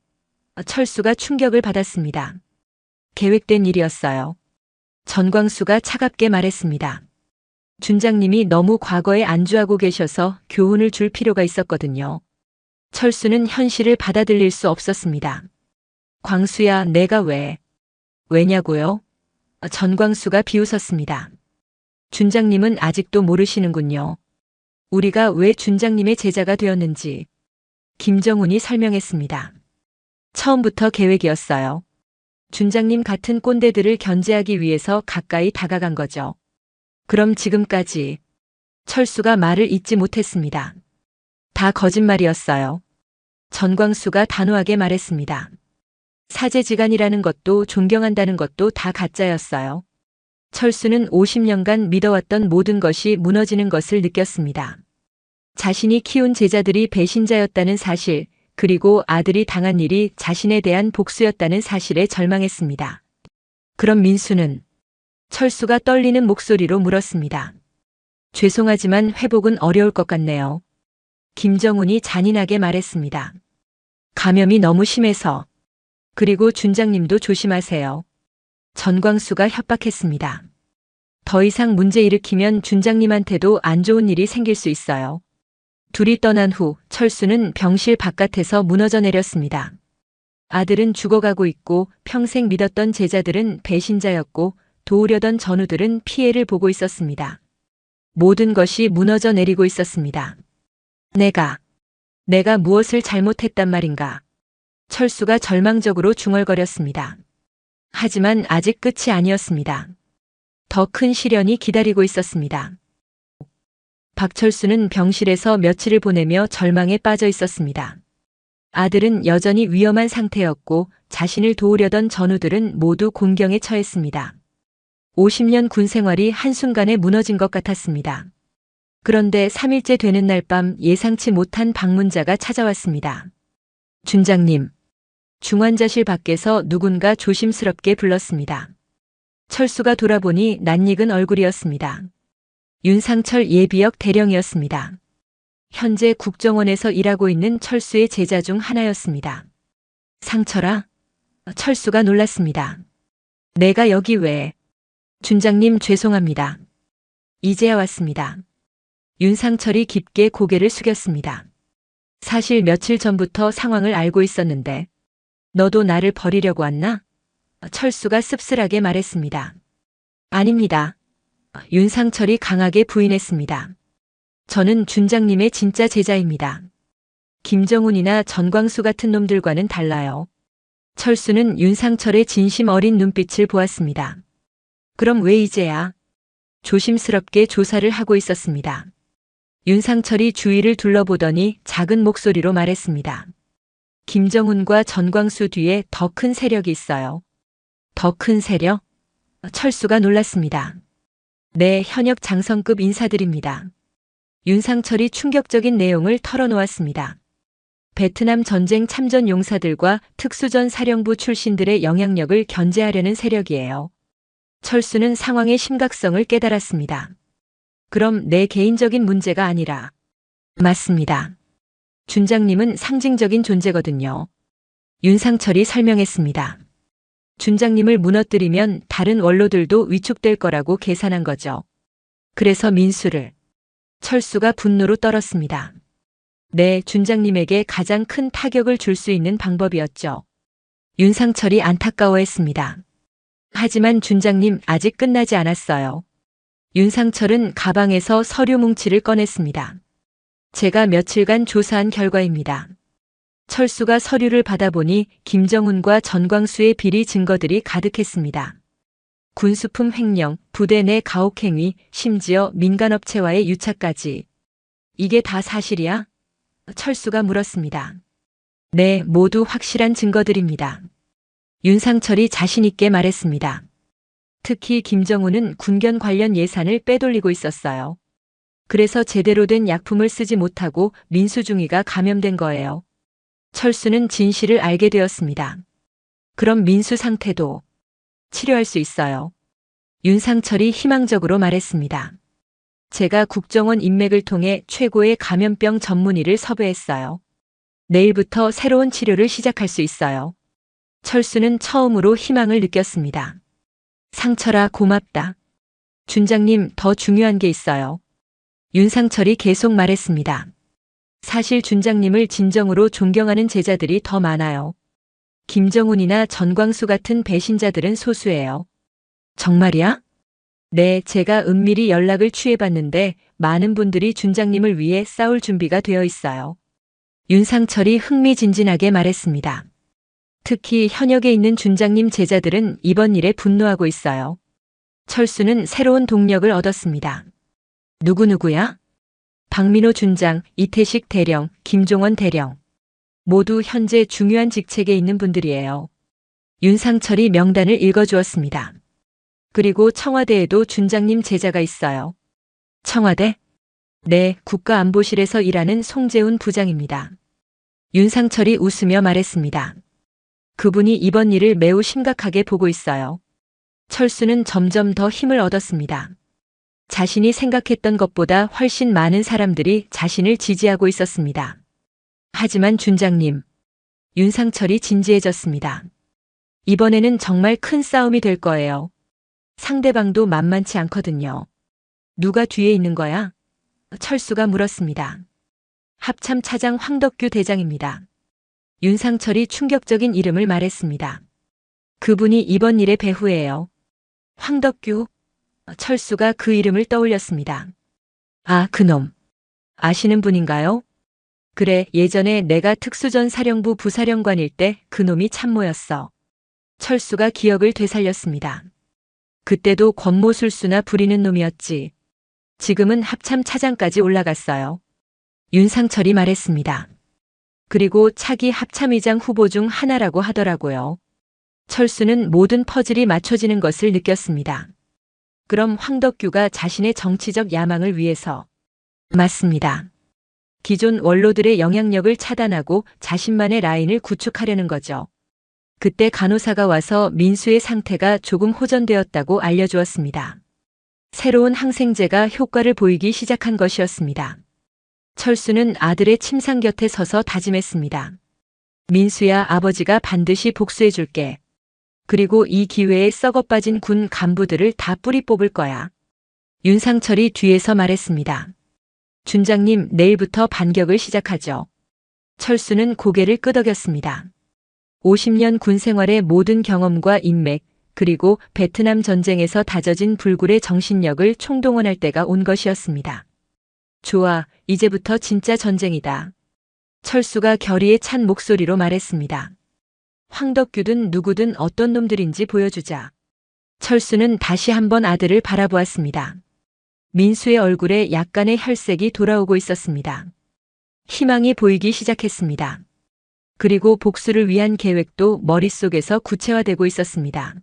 철수가 충격을 받았습니다. 계획된 일이었어요. 전광수가 차갑게 말했습니다. 준장님이 너무 과거에 안주하고 계셔서 교훈을 줄 필요가 있었거든요. 철수는 현실을 받아들일 수 없었습니다. 광수야, 내가 왜? 왜냐고요? 전광수가 비웃었습니다. 준장님은 아직도 모르시는군요. 우리가 왜 준장님의 제자가 되었는지. 김정은이 설명했습니다. 처음부터 계획이었어요. 준장님 같은 꼰대들을 견제하기 위해서 가까이 다가간 거죠. 그럼 지금까지. 철수가 말을 잇지 못했습니다. 다 거짓말이었어요. 전광수가 단호하게 말했습니다. 사제지간이라는 것도 존경한다는 것도 다 가짜였어요. 철수는 50년간 믿어왔던 모든 것이 무너지는 것을 느꼈습니다. 자신이 키운 제자들이 배신자였다는 사실, 그리고 아들이 당한 일이 자신에 대한 복수였다는 사실에 절망했습니다. 그럼 민수는? 철수가 떨리는 목소리로 물었습니다. 죄송하지만 회복은 어려울 것 같네요. 김정은이 잔인하게 말했습니다. 감염이 너무 심해서. 그리고 준장님도 조심하세요. 전광수가 협박했습니다. 더 이상 문제 일으키면 준장님한테도 안 좋은 일이 생길 수 있어요. 둘이 떠난 후 철수는 병실 바깥에서 무너져 내렸습니다. 아들은 죽어가고 있고 평생 믿었던 제자들은 배신자였고 도우려던 전우들은 피해를 보고 있었습니다. 모든 것이 무너져 내리고 있었습니다. 내가 무엇을 잘못했단 말인가? 철수가 절망적으로 중얼거렸습니다. 하지만 아직 끝이 아니었습니다. 더 큰 시련이 기다리고 있었습니다. 박철수는 병실에서 며칠을 보내며 절망에 빠져 있었습니다. 아들은 여전히 위험한 상태였고 자신을 도우려던 전우들은 모두 곤경에 처했습니다. 50년 군 생활이 한순간에 무너진 것 같았습니다. 그런데 3일째 되는 날 밤 예상치 못한 방문자가 찾아왔습니다. 준장님. 중환자실 밖에서 누군가 조심스럽게 불렀습니다. 철수가 돌아보니 낯익은 얼굴이었습니다. 윤상철 예비역 대령이었습니다. 현재 국정원에서 일하고 있는 철수의 제자 중 하나였습니다. 상철아? 철수가 놀랐습니다. 내가 여기 왜? 준장님 죄송합니다. 이제야 왔습니다. 윤상철이 깊게 고개를 숙였습니다. 사실 며칠 전부터 상황을 알고 있었는데 너도 나를 버리려고 왔나? 철수가 씁쓸하게 말했습니다. 아닙니다. 윤상철이 강하게 부인했습니다. 저는 준장님의 진짜 제자입니다. 김정훈이나 전광수 같은 놈들과는 달라요. 철수는 윤상철의 진심 어린 눈빛을 보았습니다. 그럼 왜 이제야? 조심스럽게 조사를 하고 있었습니다. 윤상철이 주위를 둘러보더니 작은 목소리로 말했습니다. 김정훈과 전광수 뒤에 더 큰 세력이 있어요. 더 큰 세력? 철수가 놀랐습니다. 네, 현역 장성급 인사들입니다. 윤상철이 충격적인 내용을 털어놓았습니다. 베트남 전쟁 참전 용사들과 특수전 사령부 출신들의 영향력을 견제하려는 세력이에요. 철수는 상황의 심각성을 깨달았습니다. 그럼 내 개인적인 문제가 아니라. 맞습니다. 준장님은 상징적인 존재거든요. 윤상철이 설명했습니다. 준장님을 무너뜨리면 다른 원로들도 위축될 거라고 계산한 거죠. 그래서 민수를. 철수가 분노로 떨었습니다. 네, 준장님에게 가장 큰 타격을 줄 수 있는 방법이었죠. 윤상철이 안타까워했습니다. 하지만 준장님 아직 끝나지 않았어요. 윤상철은 가방에서 서류 뭉치를 꺼냈습니다. 제가 며칠간 조사한 결과입니다. 철수가 서류를 받아보니 김정훈과 전광수의 비리 증거들이 가득했습니다. 군수품 횡령, 부대 내 가혹행위, 심지어 민간업체와의 유착까지. 이게 다 사실이야? 철수가 물었습니다. 네, 모두 확실한 증거들입니다. 윤상철이 자신 있게 말했습니다. 특히 김정훈은 군견 관련 예산을 빼돌리고 있었어요. 그래서 제대로 된 약품을 쓰지 못하고 민수중이가 감염된 거예요. 철수는 진실을 알게 되었습니다. 그럼 민수 상태도 치료할 수 있어요. 윤상철이 희망적으로 말했습니다. 제가 국정원 인맥을 통해 최고의 감염병 전문의를 섭외했어요. 내일부터 새로운 치료를 시작할 수 있어요. 철수는 처음으로 희망을 느꼈습니다. 상철아, 고맙다. 준장님, 더 중요한 게 있어요. 윤상철이 계속 말했습니다. 사실 준장님을 진정으로 존경하는 제자들이 더 많아요. 김정훈이나 전광수 같은 배신자들은 소수예요. 정말이야? 네, 제가 은밀히 연락을 취해봤는데 많은 분들이 준장님을 위해 싸울 준비가 되어 있어요. 윤상철이 흥미진진하게 말했습니다. 특히 현역에 있는 준장님 제자들은 이번 일에 분노하고 있어요. 철수는 새로운 동력을 얻었습니다. 누구누구야? 박민호 준장, 이태식 대령, 김종원 대령. 모두 현재 중요한 직책에 있는 분들이에요. 윤상철이 명단을 읽어주었습니다. 그리고 청와대에도 준장님 제자가 있어요. 청와대? 네, 국가안보실에서 일하는 송재훈 부장입니다. 윤상철이 웃으며 말했습니다. 그분이 이번 일을 매우 심각하게 보고 있어요. 철수는 점점 더 힘을 얻었습니다. 자신이 생각했던 것보다 훨씬 많은 사람들이 자신을 지지하고 있었습니다. 하지만 준장님, 윤상철이 진지해졌습니다. 이번에는 정말 큰 싸움이 될 거예요. 상대방도 만만치 않거든요. 누가 뒤에 있는 거야? 철수가 물었습니다. 합참 차장 황덕규 대장입니다. 윤상철이 충격적인 이름을 말했습니다. 그분이 이번 일의 배후예요. 황덕규? 철수가 그 이름을 떠올렸습니다. 아, 그놈. 아시는 분인가요? 그래, 예전에 내가 특수전 사령부 부사령관일 때 그놈이 참모였어. 철수가 기억을 되살렸습니다. 그때도 권모술수나 부리는 놈이었지. 지금은 합참 차장까지 올라갔어요. 윤상철이 말했습니다. 그리고 차기 합참의장 후보 중 하나라고 하더라고요. 철수는 모든 퍼즐이 맞춰지는 것을 느꼈습니다. 그럼 황덕규가 자신의 정치적 야망을 위해서. 맞습니다. 기존 원로들의 영향력을 차단하고 자신만의 라인을 구축하려는 거죠. 그때 간호사가 와서 민수의 상태가 조금 호전되었다고 알려주었습니다. 새로운 항생제가 효과를 보이기 시작한 것이었습니다. 철수는 아들의 침상 곁에 서서 다짐했습니다. 민수야, 아버지가 반드시 복수해줄게. 그리고 이 기회에 썩어빠진 군 간부들을 다 뿌리 뽑을 거야. 윤상철이 뒤에서 말했습니다. 준장님, 내일부터 반격을 시작하죠. 철수는 고개를 끄덕였습니다. 50년 군 생활의 모든 경험과 인맥, 그리고 베트남 전쟁에서 다져진 불굴의 정신력을 총동원할 때가 온 것이었습니다. 좋아, 이제부터 진짜 전쟁이다. 철수가 결의에 찬 목소리로 말했습니다. 황덕규든 누구든 어떤 놈들인지 보여주자. 철수는 다시 한번 아들을 바라보았습니다. 민수의 얼굴에 약간의 혈색이 돌아오고 있었습니다. 희망이 보이기 시작했습니다. 그리고 복수를 위한 계획도 머릿속에서 구체화되고 있었습니다.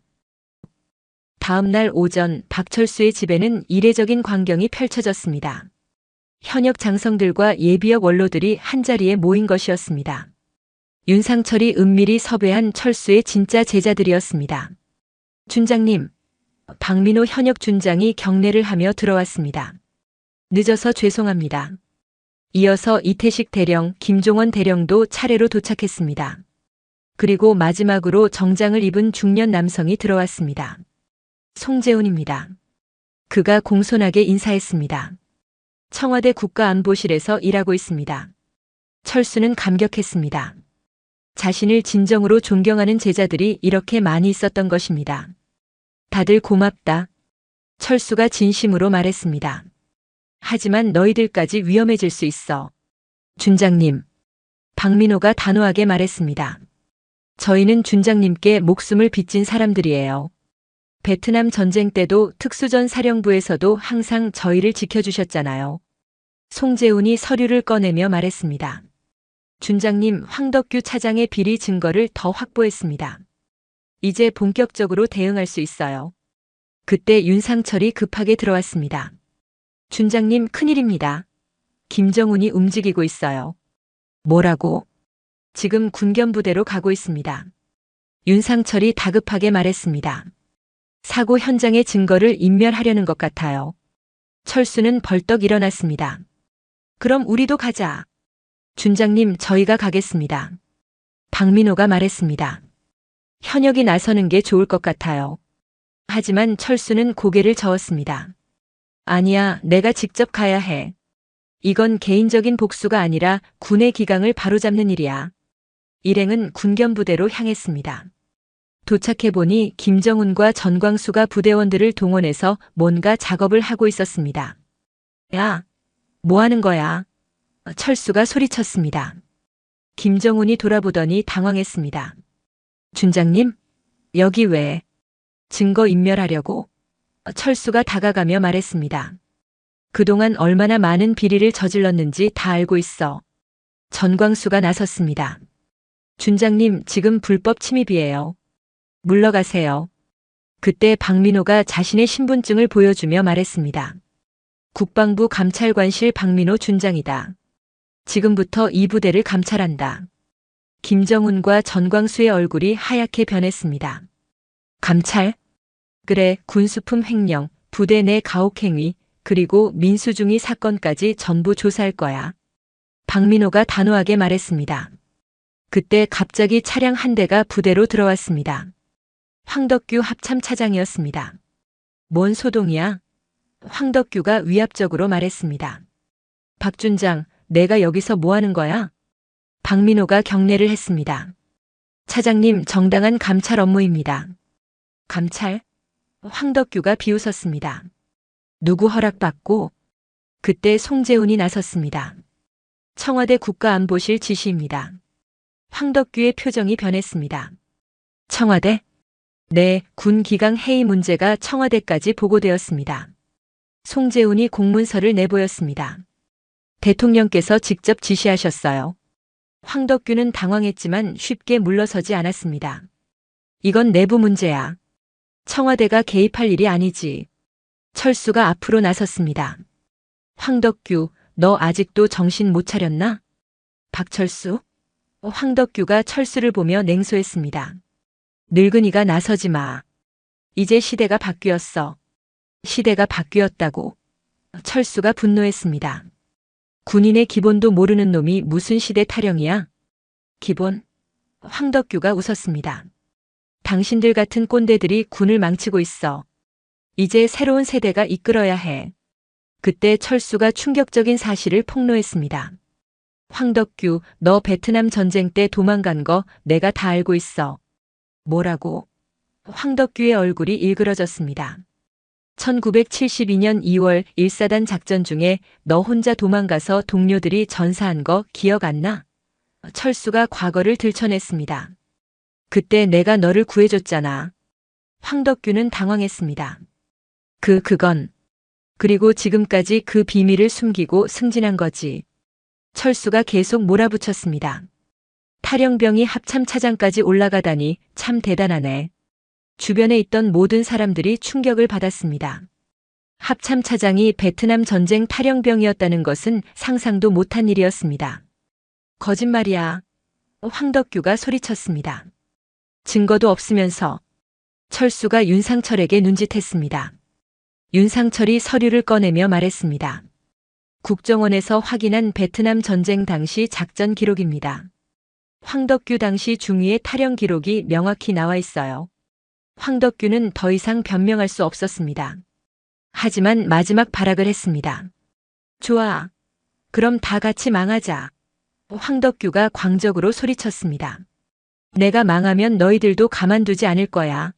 다음 날 오전 박철수의 집에는 이례적인 광경이 펼쳐졌습니다. 현역 장성들과 예비역 원로들이 한자리에 모인 것이었습니다. 윤상철이 은밀히 섭외한 철수의 진짜 제자들이었습니다. 준장님, 박민호 현역 준장이 경례를 하며 들어왔습니다. 늦어서 죄송합니다. 이어서 이태식 대령, 김종원 대령도 차례로 도착했습니다. 그리고 마지막으로 정장을 입은 중년 남성이 들어왔습니다. 송재훈입니다. 그가 공손하게 인사했습니다. 청와대 국가안보실에서 일하고 있습니다. 철수는 감격했습니다. 자신을 진정으로 존경하는 제자들이 이렇게 많이 있었던 것입니다. 다들 고맙다. 철수가 진심으로 말했습니다. 하지만 너희들까지 위험해질 수 있어. 준장님. 박민호가 단호하게 말했습니다. 저희는 준장님께 목숨을 빚진 사람들이에요. 베트남 전쟁 때도 특수전 사령부에서도 항상 저희를 지켜주셨잖아요. 송재훈이 서류를 꺼내며 말했습니다. 준장님, 황덕규 차장의 비리 증거를 더 확보했습니다. 이제 본격적으로 대응할 수 있어요. 그때 윤상철이 급하게 들어왔습니다. 준장님, 큰일입니다. 김정훈이 움직이고 있어요. 뭐라고? 지금 군견부대로 가고 있습니다. 윤상철이 다급하게 말했습니다. 사고 현장의 증거를 인멸하려는 것 같아요. 철수는 벌떡 일어났습니다. 그럼 우리도 가자. 준장님, 저희가 가겠습니다. 박민호가 말했습니다. 현역이 나서는 게 좋을 것 같아요. 하지만 철수는 고개를 저었습니다. 아니야, 내가 직접 가야 해. 이건 개인적인 복수가 아니라 군의 기강을 바로잡는 일이야. 일행은 군견부대로 향했습니다. 도착해보니 김정훈과 전광수가 부대원들을 동원해서 뭔가 작업을 하고 있었습니다. 야, 뭐 하는 거야? 철수가 소리쳤습니다. 김정훈이 돌아보더니 당황했습니다. 준장님, 여기 왜? 증거 인멸하려고? 철수가 다가가며 말했습니다. 그동안 얼마나 많은 비리를 저질렀는지 다 알고 있어. 전광수가 나섰습니다. 준장님, 지금 불법 침입이에요. 물러가세요. 그때 박민호가 자신의 신분증을 보여주며 말했습니다. 국방부 감찰관실 박민호 준장이다. 지금부터 이 부대를 감찰한다. 김정훈과 전광수의 얼굴이 하얗게 변했습니다. 감찰? 그래, 군수품 횡령, 부대 내 가혹행위, 그리고 민수중위 사건까지 전부 조사할 거야. 박민호가 단호하게 말했습니다. 그때 갑자기 차량 한 대가 부대로 들어왔습니다. 황덕규 합참차장이었습니다. 뭔 소동이야? 황덕규가 위압적으로 말했습니다. 박 준장, 내가 여기서 뭐 하는 거야? 박민호가 경례를 했습니다. 차장님, 정당한 감찰 업무입니다. 감찰? 황덕규가 비웃었습니다. 누구 허락받고? 그때 송재훈이 나섰습니다. 청와대 국가안보실 지시입니다. 황덕규의 표정이 변했습니다. 청와대? 네, 군 기강 해이 문제가 청와대까지 보고되었습니다. 송재훈이 공문서를 내보였습니다. 대통령께서 직접 지시하셨어요. 황덕규는 당황했지만 쉽게 물러서지 않았습니다. 이건 내부 문제야. 청와대가 개입할 일이 아니지. 철수가 앞으로 나섰습니다. 황덕규, 너 아직도 정신 못 차렸나? 박철수? 황덕규가 철수를 보며 냉소했습니다. 늙은이가 나서지 마. 이제 시대가 바뀌었어. 시대가 바뀌었다고. 철수가 분노했습니다. 군인의 기본도 모르는 놈이 무슨 시대 타령이야? 기본? 황덕규가 웃었습니다. 당신들 같은 꼰대들이 군을 망치고 있어. 이제 새로운 세대가 이끌어야 해. 그때 철수가 충격적인 사실을 폭로했습니다. 황덕규, 너 베트남 전쟁 때 도망간 거 내가 다 알고 있어. 뭐라고? 황덕규의 얼굴이 일그러졌습니다. 1972년 2월 1사단 작전 중에 너 혼자 도망가서 동료들이 전사한 거 기억 안 나? 철수가 과거를 들춰냈습니다. 그때 내가 너를 구해줬잖아. 황덕규는 당황했습니다. 그건. 그리고 지금까지 그 비밀을 숨기고 승진한 거지. 철수가 계속 몰아붙였습니다. 탈영병이 합참차장까지 올라가다니 참 대단하네. 주변에 있던 모든 사람들이 충격을 받았습니다. 합참차장이 베트남 전쟁 탈영병이었다는 것은 상상도 못한 일이었습니다. 거짓말이야. 황덕규가 소리쳤습니다. 증거도 없으면서. 철수가 윤상철에게 눈짓했습니다. 윤상철이 서류를 꺼내며 말했습니다. 국정원에서 확인한 베트남 전쟁 당시 작전 기록입니다. 황덕규 당시 중위의 탈영 기록이 명확히 나와 있어요. 황덕규는 더 이상 변명할 수 없었습니다. 하지만 마지막 발악을 했습니다. 좋아. 그럼 다 같이 망하자. 황덕규가 광적으로 소리쳤습니다. 내가 망하면 너희들도 가만두지 않을 거야.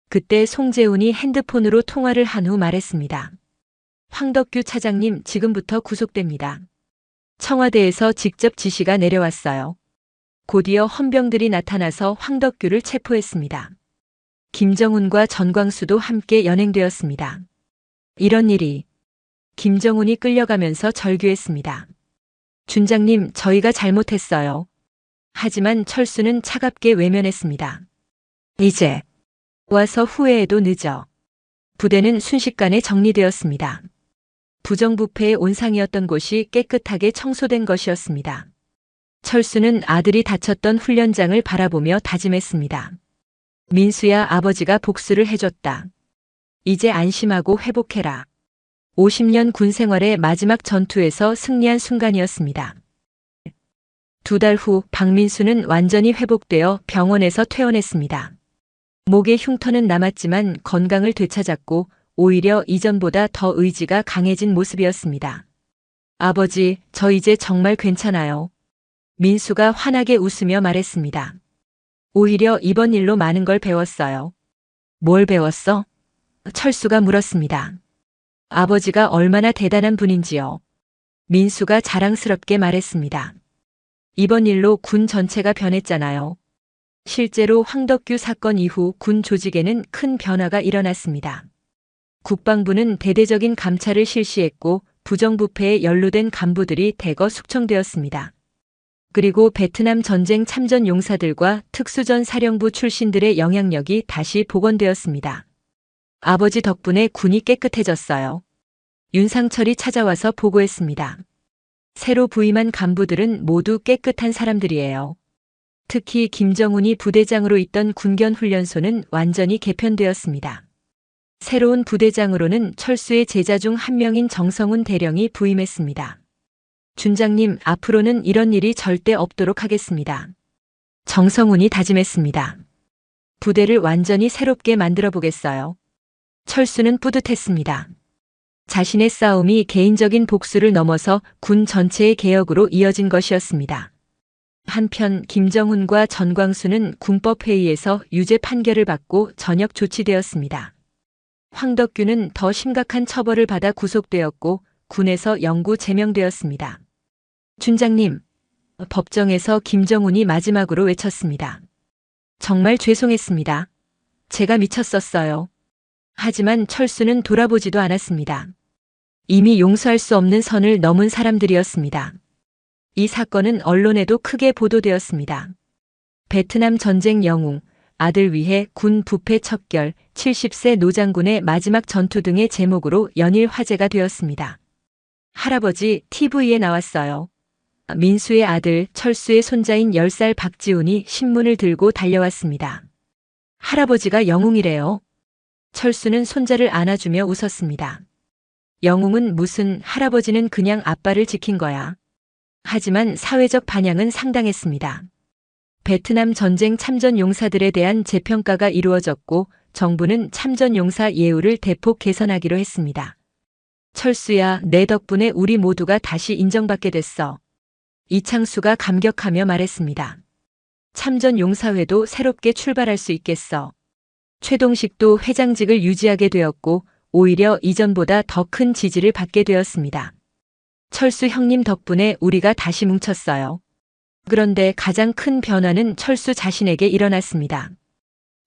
그때 송재훈이 핸드폰으로 통화를 한 후 말했습니다. 황덕규 차장님 지금부터 구속됩니다. 청와대에서 직접 지시가 내려왔어요. 곧이어 헌병들이 나타나서 황덕규를 체포했습니다. 김정훈과 전광수도 함께 연행되었습니다. 이런 일이. 김정훈이 끌려가면서 절규했습니다. 준장님, 저희가 잘못했어요. 하지만 철수는 차갑게 외면했습니다. 이제 와서 후회해도 늦어. 부대는 순식간에 정리되었습니다. 부정부패의 온상이었던 곳이 깨끗하게 청소된 것이었습니다. 철수는 아들이 다쳤던 훈련장을 바라보며 다짐했습니다. 민수야, 아버지가 복수를 해줬다. 이제 안심하고 회복해라. 50년 군 생활의 마지막 전투에서 승리한 순간이었습니다. 2달 후 박민수는 완전히 회복되어 병원에서 퇴원했습니다. 목의 흉터는 남았지만 건강을 되찾았고 오히려 이전보다 더 의지가 강해진 모습이었습니다. 아버지, 저 이제 정말 괜찮아요. 민수가 환하게 웃으며 말했습니다. 오히려 이번 일로 많은 걸 배웠어요. 뭘 배웠어? 철수가 물었습니다. 아버지가 얼마나 대단한 분인지요. 민수가 자랑스럽게 말했습니다. 이번 일로 군 전체가 변했잖아요. 실제로 황덕규 사건 이후 군 조직에는 큰 변화가 일어났습니다. 국방부는 대대적인 감찰을 실시했고 부정부패에 연루된 간부들이 대거 숙청되었습니다. 그리고 베트남 전쟁 참전 용사들과 특수전 사령부 출신들의 영향력이 다시 복원되었습니다. 아버지 덕분에 군이 깨끗해졌어요. 윤상철이 찾아와서 보고했습니다. 새로 부임한 간부들은 모두 깨끗한 사람들이에요. 특히 김정훈이 부대장으로 있던 군견훈련소는 완전히 개편되었습니다. 새로운 부대장으로는 철수의 제자 중 한 명인 정성훈 대령이 부임했습니다. 준장님, 앞으로는 이런 일이 절대 없도록 하겠습니다. 정성훈이 다짐했습니다. 부대를 완전히 새롭게 만들어 보겠어요. 철수는 뿌듯했습니다. 자신의 싸움이 개인적인 복수를 넘어서 군 전체의 개혁으로 이어진 것이었습니다. 한편 김정훈과 전광수는 군법회의에서 유죄 판결을 받고 전역 조치되었습니다. 황덕규는 더 심각한 처벌을 받아 구속되었고 군에서 영구 제명되었습니다. 준장님, 법정에서 김정훈이 마지막으로 외쳤습니다. 정말 죄송했습니다. 제가 미쳤었어요. 하지만 철수는 돌아보지도 않았습니다. 이미 용서할 수 없는 선을 넘은 사람들이었습니다. 이 사건은 언론에도 크게 보도되었습니다. 베트남 전쟁 영웅, 아들 위해 군 부패 척결, 70세 노장군의 마지막 전투 등의 제목으로 연일 화제가 되었습니다. 할아버지 TV에 나왔어요. 민수의 아들 철수의 손자인 10살 박지훈이 신문을 들고 달려왔습니다. 할아버지가 영웅이래요. 철수는 손자를 안아주며 웃었습니다. 영웅은 무슨, 할아버지는 그냥 아빠를 지킨 거야. 하지만 사회적 반향은 상당했습니다. 베트남 전쟁 참전 용사들에 대한 재평가가 이루어졌고 정부는 참전 용사 예우를 대폭 개선하기로 했습니다. 철수야, 내 덕분에 우리 모두가 다시 인정받게 됐어. 이창수가 감격하며 말했습니다. 참전 용사회도 새롭게 출발할 수 있겠어. 최동식도 회장직을 유지하게 되었고 오히려 이전보다 더 큰 지지를 받게 되었습니다. 철수 형님 덕분에 우리가 다시 뭉쳤어요. 그런데 가장 큰 변화는 철수 자신에게 일어났습니다.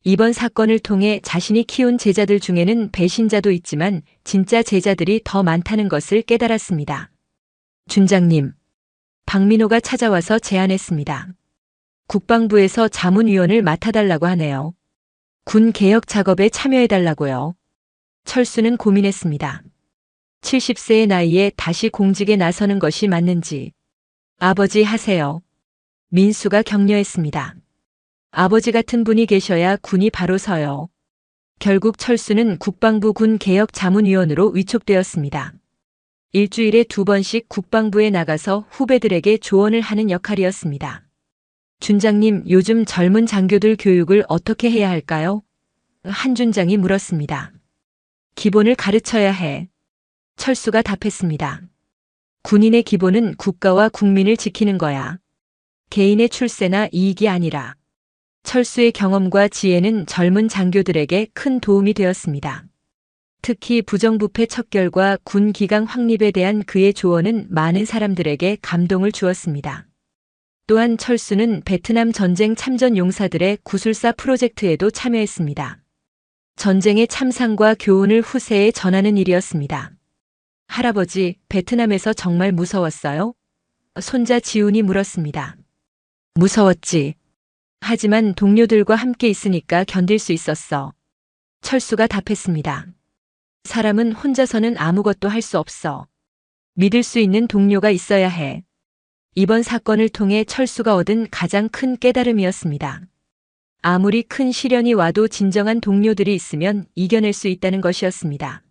이번 사건을 통해 자신이 키운 제자들 중에는 배신자도 있지만 진짜 제자들이 더 많다는 것을 깨달았습니다. 준장님, 박민호가 찾아와서 제안했습니다. 국방부에서 자문위원을 맡아달라고 하네요. 군 개혁 작업에 참여해달라고요. 철수는 고민했습니다. 70세의 나이에 다시 공직에 나서는 것이 맞는지. 아버지 하세요. 민수가 격려했습니다. 아버지 같은 분이 계셔야 군이 바로 서요. 결국 철수는 국방부 군 개혁 자문위원으로 위촉되었습니다. 일주일에 2번씩 국방부에 나가서 후배들에게 조언을 하는 역할이었습니다. 준장님, 요즘 젊은 장교들 교육을 어떻게 해야 할까요? 한 준장이 물었습니다. 기본을 가르쳐야 해. 철수가 답했습니다. 군인의 기본은 국가와 국민을 지키는 거야. 개인의 출세나 이익이 아니라. 철수의 경험과 지혜는 젊은 장교들에게 큰 도움이 되었습니다. 특히 부정부패 척결과 군 기강 확립에 대한 그의 조언은 많은 사람들에게 감동을 주었습니다. 또한 철수는 베트남 전쟁 참전 용사들의 구술사 프로젝트에도 참여했습니다. 전쟁의 참상과 교훈을 후세에 전하는 일이었습니다. 할아버지, 베트남에서 정말 무서웠어요? 손자 지훈이 물었습니다. 무서웠지. 하지만 동료들과 함께 있으니까 견딜 수 있었어. 철수가 답했습니다. 사람은 혼자서는 아무것도 할 수 없어. 믿을 수 있는 동료가 있어야 해. 이번 사건을 통해 철수가 얻은 가장 큰 깨달음이었습니다. 아무리 큰 시련이 와도 진정한 동료들이 있으면 이겨낼 수 있다는 것이었습니다.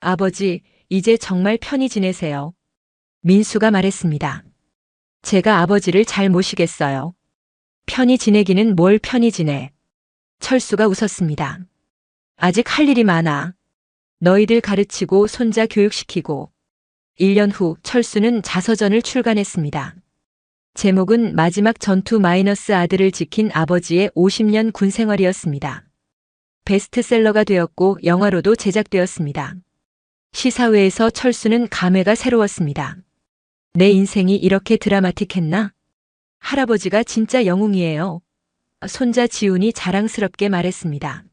아버지, 이제 정말 편히 지내세요. 민수가 말했습니다. 제가 아버지를 잘 모시겠어요. 편히 지내기는 뭘 편히 지내. 철수가 웃었습니다. 아직 할 일이 많아. 너희들 가르치고 손자 교육시키고. 1년 후 철수는 자서전을 출간했습니다. 제목은 마지막 전투 아들을 지킨 아버지의 50년 군 생활이었습니다. 베스트셀러가 되었고 영화로도 제작되었습니다. 시사회에서 철수는 감회가 새로웠습니다. 내 인생이 이렇게 드라마틱했나? 할아버지가 진짜 영웅이에요. 손자 지훈이 자랑스럽게 말했습니다.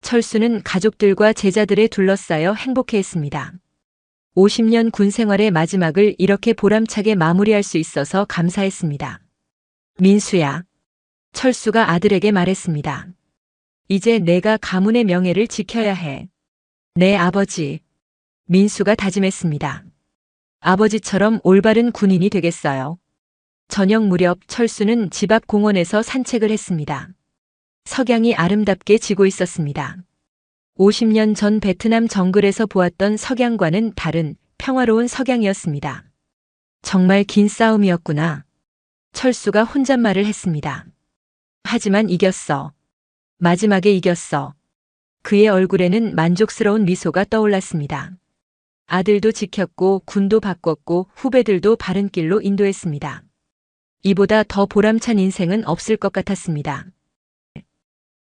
철수는 가족들과 제자들에 둘러싸여 행복해했습니다. 50년 군 생활의 마지막을 이렇게 보람차게 마무리할 수 있어서 감사했습니다. 민수야. 철수가 아들에게 말했습니다. 이제 내가 가문의 명예를 지켜야 해. 네, 아버지. 민수가 다짐했습니다. 아버지처럼 올바른 군인이 되겠어요. 저녁 무렵 철수는 집 앞 공원에서 산책을 했습니다. 석양이 아름답게 지고 있었습니다. 50년 전 베트남 정글에서 보았던 석양과는 다른 평화로운 석양이었습니다. 정말 긴 싸움이었구나. 철수가 혼잣말을 했습니다. 하지만 이겼어. 마지막에 이겼어. 그의 얼굴에는 만족스러운 미소가 떠올랐습니다. 아들도 지켰고 군도 바꿨고 후배들도 바른 길로 인도했습니다. 이보다 더 보람찬 인생은 없을 것 같았습니다.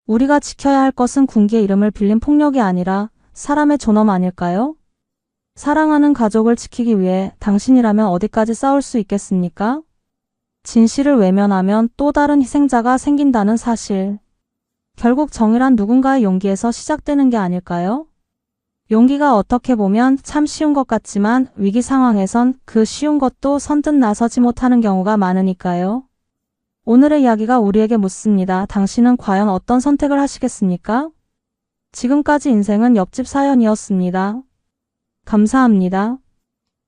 우리가 지켜야 할 것은 군기의 이름을 빌린 폭력이 아니라 사람의 존엄 아닐까요? 사랑하는 가족을 지키기 위해 당신이라면 어디까지 싸울 수 있겠습니까? 진실을 외면하면 또 다른 희생자가 생긴다는 사실. 결국 정의란 누군가의 용기에서 시작되는 게 아닐까요? 용기가 어떻게 보면 참 쉬운 것 같지만 위기 상황에선 그 쉬운 것도 선뜻 나서지 못하는 경우가 많으니까요. 오늘의 이야기가 우리에게 묻습니다. 당신은 과연 어떤 선택을 하시겠습니까? 지금까지 인생은 옆집 사연이었습니다. 감사합니다.